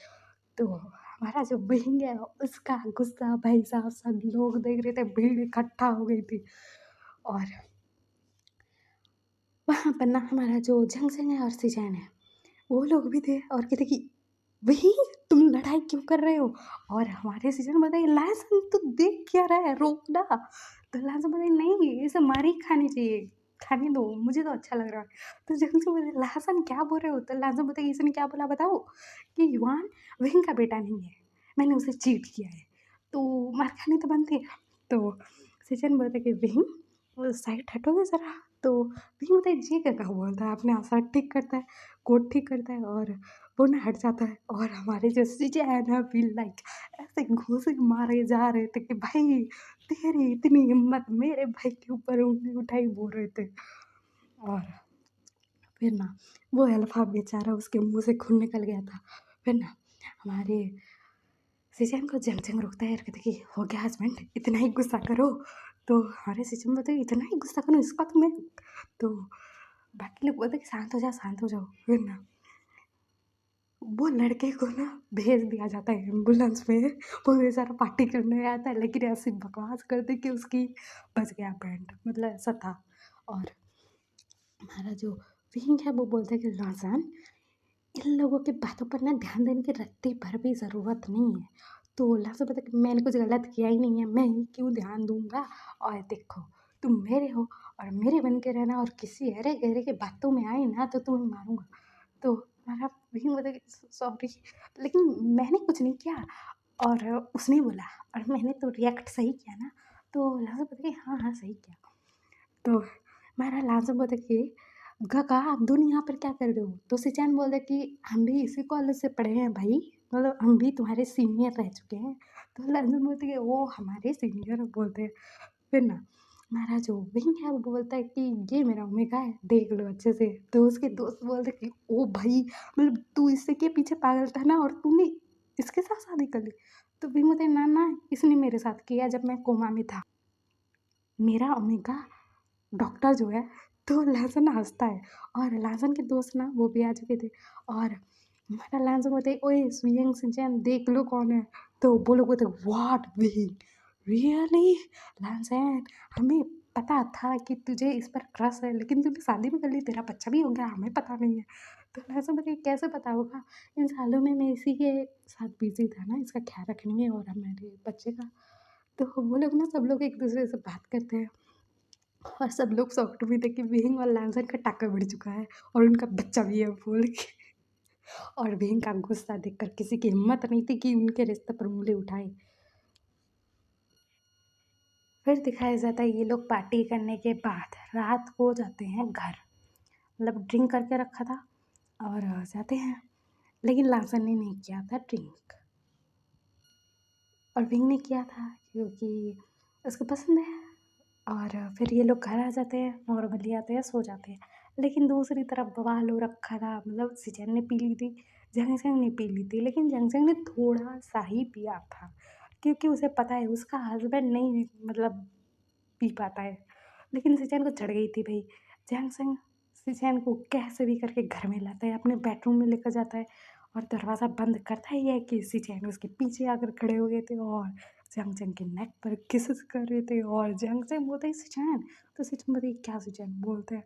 तो हमारा जो विंग है उसका गुस्सा भाई साहब, सब लोग देख रहे थे, भीड़ इकट्ठा हो गई थी। और वहाँ पर ना हमारा जो जंगसन है और सिजैन है वो लोग भी थे, और कहते कि वही तुम लड़ाई क्यों कर रहे हो। और हमारे सीजन बताइए लासन तो देख क्या रहा है, रोक ना। तो लासन बताइए नहीं इसे मारी खानी चाहिए, खाने दो, मुझे तो अच्छा लग रहा है। तो जंगसन बोले लासन क्या बोल रहे हो। तो लासन बताइए इसने क्या बोला बताओ, कि युवान विंग का बेटा नहीं है, मैंने उसे चीट किया है, तो मार खानी तो बनती है। तो सीजन बोलते कि विंग साइड हटोगे ज़रा। तो विंग बताइए जी क्या बोलता है, अपने शर्ट ठीक करता है, कोट ठीक करता है, और वो ना हट जाता है। और हमारे जो जीजा है ना फील लाइक ऐसे घूंसे मारे जा रहे थे कि भाई तेरी इतनी हिम्मत मेरे भाई के ऊपर उंगली उठाई बोल रहे थे। और फिर ना वो अल्फा बेचारा उसके मुंह से खून निकल गया था। फिर ना हमारे सीजन को जमजम रोकता है और कहते कि हो गया हस्बैंड इतना ही गुस्सा करो। तो हमारे सीजन बोलते इतना ही गुस्सा करो इसका तुम्हें। तो बाकी लोग बोलते कि शांत हो जाओ शांत हो जाओ। फिर ना वो लड़के को ना भेज दिया जाता है एम्बुलेंस में। वो बेचारा पार्टी करने आता है, लेकिन ऐसी बकवास करते कि उसकी बच गया बैंड, मतलब ऐसा था। और हमारा जो विंग है वो बोलता है कि राजन, इन लोगों की बातों पर ना ध्यान देने की रत्ती भर भी ज़रूरत नहीं है। तो लाजो पता कि मैंने कुछ गलत किया ही नहीं है, मैं ही क्यों ध्यान दूंगा। और देखो, तुम मेरे हो और मेरे बन के रहना, और किसी अरे गहरे की बातों में आए ना तो तुम्हें मारूंगा। तो हमारा विंग बोलता है कि सॉरी, लेकिन मैंने कुछ नहीं किया। और उसने बोला, और मैंने तो रिएक्ट सही किया ना। तो लाजो पता कि हाँ हाँ सही किया। तो हमारा लाजो बोलता कि काका आप दोनों यहाँ पर क्या कर रहे हो। तो सिचैन बोलता कि हम भी इसी कॉलेज से पढ़े हैं भाई, मतलब हम भी तुम्हारे सीनियर रह चुके हैं। तो लाजो बोलते कि वो हमारे सीनियर बोलते हैं। फिर ना हमारा जो विंग है वो बोलता है कि ये मेरा ओमेगा है, देख लो अच्छे से। तो उसके दोस्त बोलते कि ओ भाई, मतलब तू इससे के पीछे पागल था ना, और तूने इसके साथ शादी कर ली। तो विंग बोलते ना ना, इसने मेरे साथ किया जब मैं कोमा में था, मेरा ओमेगा डॉक्टर जो है। तो लहसुन हंसता है, और लहसुन के दोस्त ना वो भी आ चुके थे। और हमारा लहसुन बोलते ओए सुयंग सिंचन देख लो कौन है। तो वो लोग बोलते व्हाट वी रियली लहसुन, हमें पता था कि तुझे इस पर क्रश है, लेकिन तूने शादी भी कर ली, तेरा बच्चा भी हो गया, हमें पता नहीं है। तो लहसुन बोलते कैसे पता होगा, इन सालों में मैं इसी के साथ बिजी था ना, इसका ख्याल रखने में और हमारे बच्चे का। तो वो लोग ना सब लोग एक दूसरे से बात करते हैं, और सब लोग शॉक्ड भी थे कि विंग और लैंसर का टाका बढ़ चुका है और उनका बच्चा भी है बोल के। और विंग का गुस्सा देखकर किसी की हिम्मत नहीं थी कि उनके रिश्ते पर उंगली उठाए। फिर दिखाया जाता है ये लोग पार्टी करने के बाद रात को जाते हैं घर, मतलब ड्रिंक करके रखा था और जाते हैं। लेकिन लासन ने नहीं किया था ड्रिंक, और विंग ने किया था क्योंकि उसको पसंद है। और फिर ये लोग घर आ जाते हैं, नॉर्मली आते हैं, सो जाते हैं। लेकिन दूसरी तरफ बवाल हो रखा था, मतलब सिचन ने पी ली थी, जंगसंग ने पी ली थी, लेकिन जंगसंग ने थोड़ा सा ही पिया था, क्योंकि उसे पता है उसका हस्बैंड नहीं, मतलब पी पाता है। लेकिन सिचन को चढ़ गई थी भाई। जंगसंग सिचन को कैसे भी करके घर में लाता है, अपने बेडरूम में लेकर जाता है, और दरवाज़ा बंद करता ही है कि सिचन उसके पीछे आकर खड़े हो गए थे और जंगजंग के नेक पर किसेस कर रहे थे। और जंगजंग बोलते हैं सिचन, तो सिचन बोलते क्या सिचन बोलते हैं।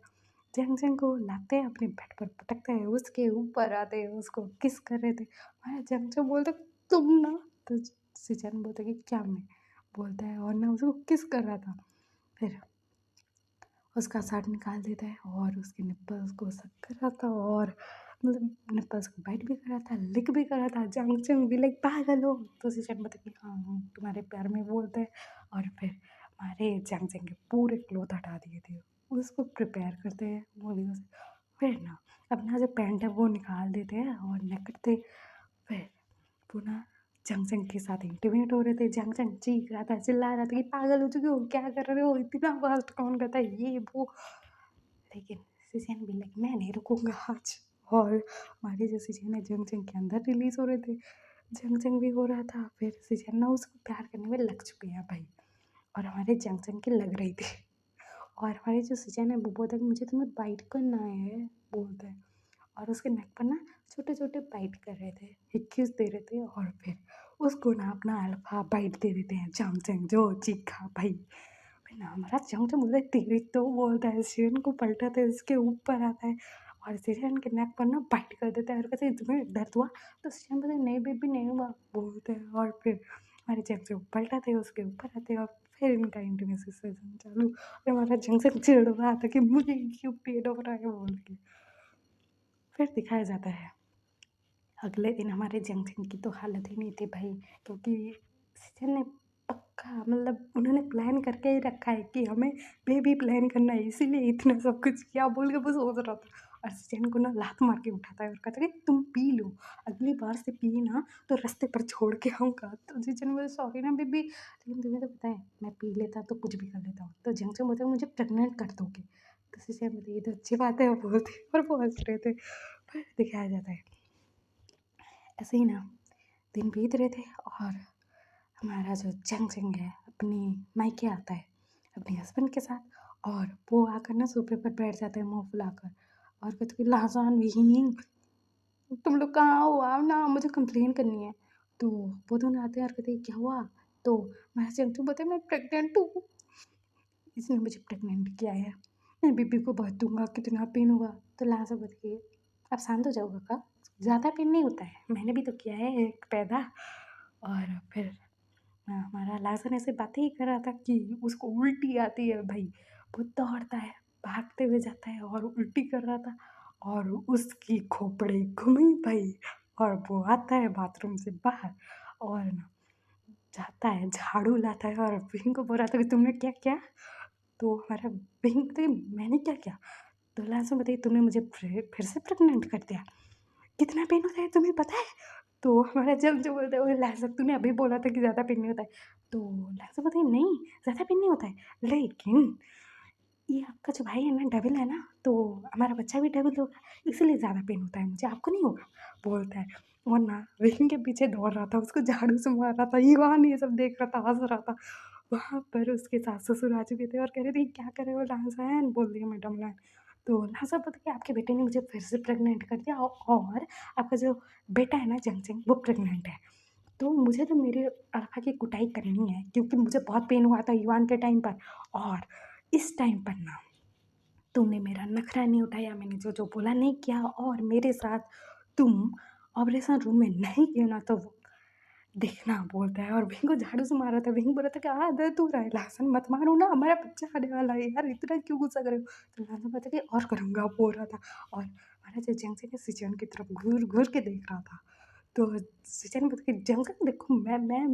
जंगजंग को लाते हैं, अपने बेड पर पटकते हैं, उसके ऊपर आते हैं, उसको किस कर रहे थे। मैं जंगजंग बोलते तुम ना, तो सिचन बोलते कि क्या मैं बोलता है, और ना उसको किस कर रहा था। फिर उसका शर्ट निकाल देता है और उसके निप्पल्स को सक कर रहा था, और मतलब निप्पल्स को बाइट भी कर रहा था, लिक भी कर रहा था। जंगचंग भी लाइक पागल हो। तो सिचन बता कि हाँ हाँ तुम्हारे प्यार में बोलते हैं। और फिर हमारे जंगचंग के पूरे क्लोथ हटा दिए थे, उसको प्रिपेयर करते हैं मोलियों से। फिर ना अपना जो पैंट है वो निकाल देते हैं और निकलते। फिर पुनः जंगजंग के साथ इंटीमेट हो रहे थे। जंगजंग चीख रहा था, चिल्ला रहा था कि पागल हो चुके हो, क्या कर रहे हो, इतना फास्ट कौन करता है ये वो। लेकिन सिचन भी लाइक मैं नहीं रुकूंगा आज। और हमारे जो सिचन है जंगजंग के अंदर रिलीज हो रहे थे, जंगजंग भी हो रहा था। फिर सिचन ना उसको प्यार करने में लग चुके हैं भाई, और हमारे जंगजंग की लग रही थी। और हमारे जो सिचन है वो बोलता है कि मुझे तुम्हें बाइट करना है, बोलता है। और उसके नेक पर ना छोटे छोटे बाइट कर रहे थे, किस दे रहे थे। और फिर उसको ना अपना अल्फा बाइट दे देते हैं जंगजंग, जो चीखा भाई। फिर ना हमारा जंगजंग बोलता है तेरी तो, बोलता है सिरन को पलटाते है, उसके ऊपर आता है और सिरन के नेक पर ना बाइट कर देता है और कहते हैं तुम्हें दर्द हुआ। तो सिरन बोलते नहीं बेबी नहीं हुआ, बोलते हैं। और फिर हमारे जंगजंग पलटाते हैं, उसके ऊपर आते हैं, और फिर इनका इंटीमेसी सेशन चालू। और हमारा जंगजंग चिढ़ रहा था कि मुझे क्यों पेड़ हो रहा है बोल के। फिर दिखाया जाता है अगले दिन हमारे जंक्शन की तो हालत ही नहीं थी भाई, क्योंकि सीजन ने पक्का, मतलब उन्होंने प्लान करके ही रखा है कि हमें बेबी प्लान करना है, इसीलिए इतना सब कुछ किया बोल के बस सोच रहा था। और सीजन को ना लात मार के उठाता है और कहता है कि तुम पी लो, अगली बार से पिए ना तो रास्ते पर छोड़ के आऊँगा। तो सीजन बोले सॉरी ना बेबी, लेकिन तुम्हें तो पता है मैं पी लेता तो कुछ भी कर लेता हूँ। तो जंक्शन बोलते हैं मुझे प्रेग्नेंट कर दोगे। तो सीजन बोलते ये तो अच्छी बात है, वो बोलते और वो हंस रहे थे। फिर दिखाया जाता है ऐसे ही ना दिन बीत रहे थे, और हमारा जो जंग है अपनी मायके आता है अपने हस्बैंड के साथ। और वो आकर ना सोफे पर बैठ जाते हैं मुंह फुलाकर, और कहते कि लाजान विहीन तुम लोग कहाँ हो, आओ ना, मुझे कंप्लेन करनी है। तो वो दोनों आते हैं और कहते हैं क्या हुआ? तो मैं चंचू बताया मैं प्रेग्नेंट हूँ, इसने मुझे प्रेग्नेंट किया है, मैं बेबी को बहुत दूंगा, कितना पेन होगा। तो लाजा बताइए, आप शांत हो जाओगे का, ज़्यादा पेन नहीं होता है, मैंने भी तो किया है एक पैदा। और फिर हमारा लाजन ऐसे बातें ही कर रहा था कि उसको उल्टी आती है भाई, वो दौड़ता है, भागते हुए जाता है और उल्टी कर रहा था, और उसकी खोपड़ी घूमी भाई, और वो आता है बाथरूम से बाहर और ना जाता है, झाड़ू लाता है और बहन को बोल रहा था कि तुमने क्या किया? तो हमारा बहन कहती है मैंने क्या किया? तो लाजो बताइए तुमने मुझे फिर से प्रेग्नेंट कर दिया, कितना पेन होता है तुम्हें पता है? तो हमारा जब जो बोलता है ओए लहज़ा तूने अभी बोला था कि ज़्यादा पेन नहीं होता है। तो लहज़ा बोलती है नहीं, ज़्यादा पेन नहीं होता है, लेकिन ये आपका जो भाई है ना डेविल है ना, तो हमारा बच्चा भी डेविल होगा, इसलिए ज़्यादा पेन होता है मुझे, आपको नहीं होगा, बोलता है। और ना विन के पीछे दौड़ रहा था, उसको झाड़ू से मार रहा था, ईवान ये सब देख रहा था, हँस रहा था। वहाँ पर उसके सास-ससुर आ चुके थे और कह रहे थे क्या कर रहे हो लाज़ान? बोल दिया मैडम ने। तो लाज़ा बोलती है आपके बेटे ने मुझे फिर से प्रेग्नेंट कर दिया और आपका जो बेटा है ना जंग-जंग वो प्रेग्नेंट है। तो मुझे तो मेरे अल्फ़ा की कुटाई करनी है क्योंकि मुझे बहुत पेन हुआ था ईवान के टाइम पर, और इस टाइम पर ना तुमने मेरा नखरा नहीं उठाया, मैंने जो-जो बोला नहीं किया और मेरे साथ तुम ऑपरेशन रूम में नहीं गए ना तो देखना, बोलता है। और भिंग को झाड़ू से मारा था, भिंग बोला था कि दर्द हो रहा है, लहसुन मत मारो ना, हमारा बच्चा आने वाला है यार, इतना क्यों गुस्सा कर रहे हो? तो लहसुन बोला था कि और करूँगा, बोल रहा था। और हमारा जो जंगल है सिचन की तरफ घूर-घूर के देख रहा था। तो सिचन बोलता कि जंगल देखो मैं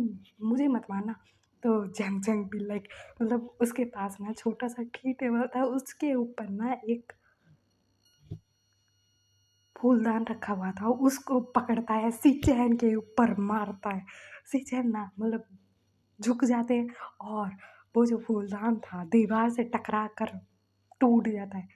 मुझे मत मारना। तो जंग भी लाइक मतलब उसके पास ना छोटा-सा टी टेबल था, उसके ऊपर ना एक फूलदान रखा हुआ था, उसको पकड़ता है, सिचैन के ऊपर मारता है। सिचैन ना मतलब झुक जाते हैं और वो जो फूलदान था दीवार से टकरा कर टूट जाता है।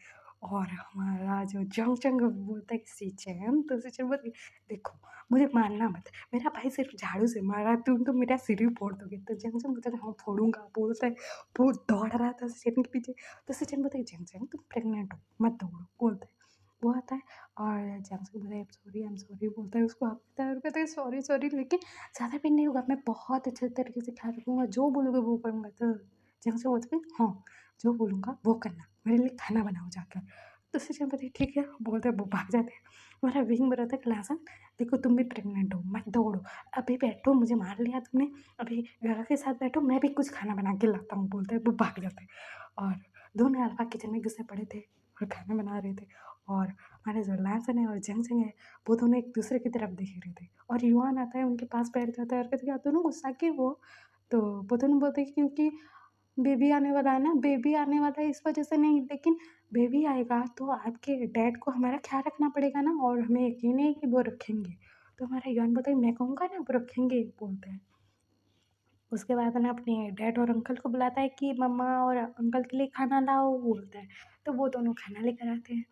और हमारा जो जंग बोलता है कि सिचैन, तो सिचैन बोलती है देखो मुझे मारना मत, मेरा भाई सिर्फ झाड़ू से मारा, तुम तो मेरा सिर ही फोड़ दोगे। तो जंग बोलता है हाँ फोड़ूंगा, बोलता है। वो दौड़ रहा था सिचैन के पीछे। तो सिचैन बोलता है जंग तुम प्रेग्नेंट हो, मत दौड़ो, बोलता है। वो आता है और जैसे बोलता है आई एम सॉरी बोलता है, उसको हँसता है और कहता है सॉरी सॉरी, लेकिन ज़्यादा पेन नहीं होगा, मैं बहुत अच्छे तरीके से ख्याल रखूँगा, जो बोलोगे वो करूँगा। तो जैसे बोलते हैं हाँ जो बोलूँगा वो करना, मेरे लिए खाना बनाओ जाकर। तो सिचन बोलती है ठीक है, बोलते वो भाग जाते हैं। हमारा विंग बोल रहा था कि लासन देखो तुम भी प्रेग्नेंट हो, मत दौड़ो, अभी बैठो, मुझे मार लिया तुमने, अभी घर के साथ बैठो, मैं भी कुछ खाना बना के लाता हूँ, बोलते हैं वो भाग जाते हैं। और दोनों अल्फा किचन में घुसे पड़े थे और खाना बना रहे थे। और हमारे जो लासन है और जंग है वो दोनों एक दूसरे की तरफ देख रहे थे, और युवान आता है उनके पास बैठ जाता है और कहते हैं आप दोनों गुस्सा क्यों हो? तो वो दोनों बोलते हैं क्योंकि बेबी आने वाला है ना, बेबी आने वाला है इस वजह से नहीं, लेकिन बेबी आएगा तो आपके डैड को हमारा ख्याल रखना पड़ेगा ना, और हमें यकीन है कि वो रखेंगे। तो हमारा युवान बोलता है मैं कहूँगा ना वो रखेंगे, बोलता है। उसके बाद ना अपने डैड और अंकल को बुलाता है कि मम्मा और अंकल के लिए खाना लाओ, बोलता है। तो वो दोनों खाना लेकर आते हैं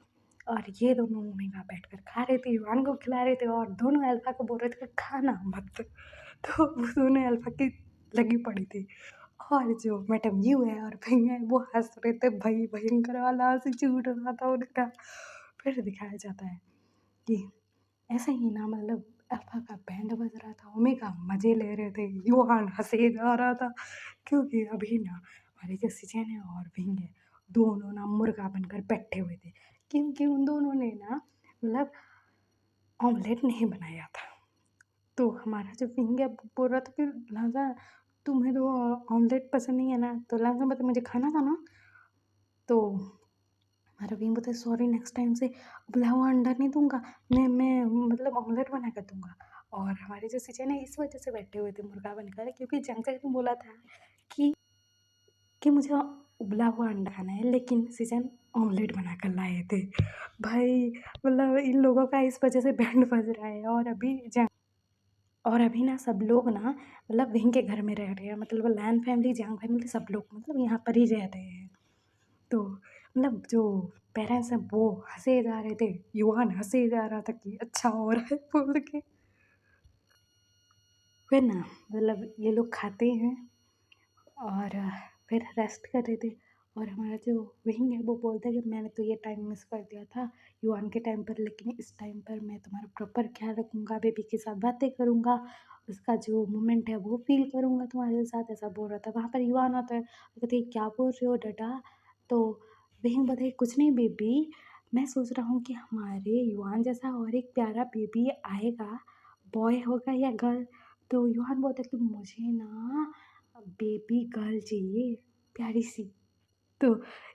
और ये दोनों मम्मी वहाँ बैठ कर खा रहे थे, युवान को खिला रहे थे और दोनों अल्फा को बोल रहे थे कि खाना मत। तो वो दोनों अल्फा की लगी पड़ी थी। और जो मैडम यू है और भैया है वो हंस रहे थे भाई, भयंकर वाला हंसी छूट रहा था उनका। फिर दिखाया जाता है कि ऐसे ही ना मतलब अल्फा का बैंड बज रहा था, ओमेगा मजे ले रहे थे, योहान हंसे जा रहा था, क्योंकि अभी ना हमारे जो सिचन है और विंग है दोनों ना मुर्गा बनकर बैठे हुए थे, क्योंकि उन दोनों ने ना मतलब ऑमलेट नहीं बनाया था। तो हमारा जो विंग है वो बोल रहा था कि लाजा तुम्हें तो ऑमलेट पसंद नहीं है ना, तो लाजा मतलब मुझे खाना था ना। तो हमारा विंग बोलता है सॉरी नेक्स्ट टाइम से उबला हुआ अंडा नहीं दूंगा, मैं मतलब ऑमलेट बना कर दूंगा। और हमारे जो सिचन है इस वजह से बैठे हुए थे मुर्गा बनकर, क्योंकि जंग ने बोला था कि मुझे उबला हुआ अंडा खाना है, लेकिन सिचन ऑमलेट बना कर लाए थे भाई। मतलब इन लोगों का इस वजह से बैंड बज रहा है। और अभी ना सब लोग ना मतलब विंग के घर में रह रहे हैं, मतलब लैन फैमिली जंग फैमिली सब लोग मतलब यहाँ पर ही रह रहे हैं। तो मतलब जो पेरेंट्स हैं वो हंसे जा रहे थे, युवान हंसे जा रहा था कि अच्छा हो रहा है बोल के। फिर ना मतलब ये लोग खाते हैं और फिर रेस्ट कर रहे थे। और हमारा जो विंग है वो बोलता है कि मैंने तो ये टाइम मिस कर दिया था युवान के टाइम पर, लेकिन इस टाइम पर मैं तुम्हारा प्रॉपर ख्याल रखूँगा, बेबी के साथ बातें करूँगा, उसका जो मोमेंट है वो फ़ील करूँगा तुम्हारे साथ, ऐसा बोल रहा था। वहाँ पर युवान आता है, वो कहती है क्या बोल रहे हो डैडा? तो विंग बताए कुछ नहीं बेबी, मैं सोच रहा हूँ कि हमारे युवान जैसा और एक प्यारा बेबी आएगा, बॉय होगा या गर्ल? तो युवान बोलता है कि मुझे ना बेबी गर्ल चाहिए, प्यारी सी। तो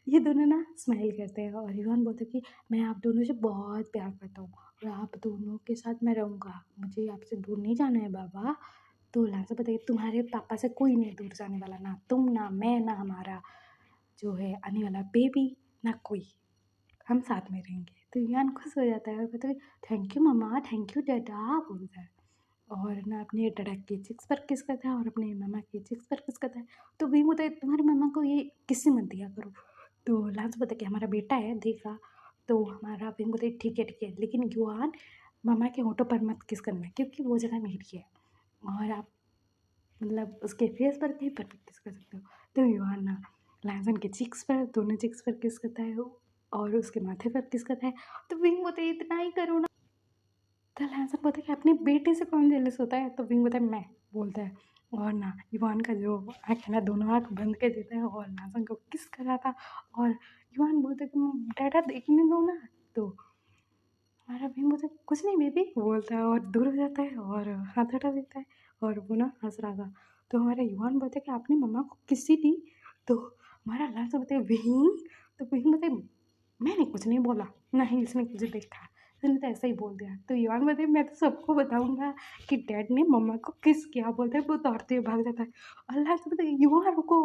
ये दोनों ना स्माइल करते हैं और इवान बोलता है कि मैं आप दोनों से बहुत प्यार करता हूँ और आप दोनों के साथ मैं रहूँगा, मुझे आपसे दूर नहीं जाना है बाबा। तो लास्ट में बताइए तुम्हारे पापा से कोई नहीं दूर जाने वाला, ना तुम ना मैं ना हमारा जो है आने वाला बेबी, ना कोई, हम साथ में रहेंगे। तो इवान खुश हो जाता है और कहता है thank you mamma, thank you dada बोलता है। और ना अपने डैडा के चिक्स पर किस करता है और अपने मम्मा के चिक्स पर किस करता है। तो भी बोलता है तुम्हारी मम्मा को ये किस्से मत दिया करो। तो लास्ट बोलता है कि हमारा बेटा है देगा। तो हमारा भी बोलते ठीक है लेकिन युवान मम्मा के होठों पर मत किस करना क्योंकि वो जगह मेरी है और आप मतलब उसके फेस पर कहीं पर भी किस कर सकते हो। तो युवान ना लहसुन के चिक्स पर, दोनों चिक्स पर किस करता है और उसके माथे पर किस करता है। तो विंग बोलते इतना ही करो ना। तो लहसुन बोलता है कि अपने बेटे से कौन जेलस होता है? तो विंग बोलता है मैं, बोलता है। और ना युवान का जो आँख है ना दोनों आँख बंद कर देता है और लहसुन को किस कर रहा था और युवान बोलता है कि डैडा देखने दो ना। तो हमारा विंग बोलता है कुछ नहीं बेबी बोलता है और दूर हो जाता है और हाथ हटा देता है और वो ना हंस रहा था। तो हमारा युवान बोलता है कि आपने मम्मा को किस्सी दी? तो हमारा लहसुन बोलता है विंग। तो विंग बोलता है मैंने कुछ नहीं बोला, ना ही इसने कुछ देखा, इसने तो ऐसे ही बोल दिया। तो युवान बोलते हैं मैं तो सबको बताऊँगा कि डैड ने मम्मा को किस किया, बोलता है वो दौड़ते हुए भाग जाता है। और लास्ट में बोलता है युवा रुको।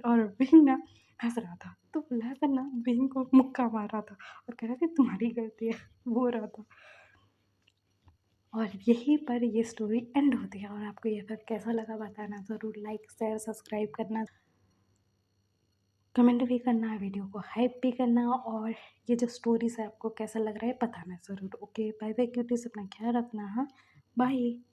और विंग ना हँस रहा था, तो लास्ट में ना विंग को मुक्का मार रहा था और कह रहा था तुम्हारी गलती है, वो रहा था। और यहीं पर ये स्टोरी एंड होती है और आपको ये फिर कैसा लगा बताना ज़रूर, लाइक शेयर सब्सक्राइब करना, कमेंट भी करना, वीडियो को हाइप भी करना और ये जो स्टोरीज़ है आपको कैसा लग रहा है बताना ज़रूर। ओके बाय बाय क्यूटीज़, अपना ख्याल रखना। हाँ बाय।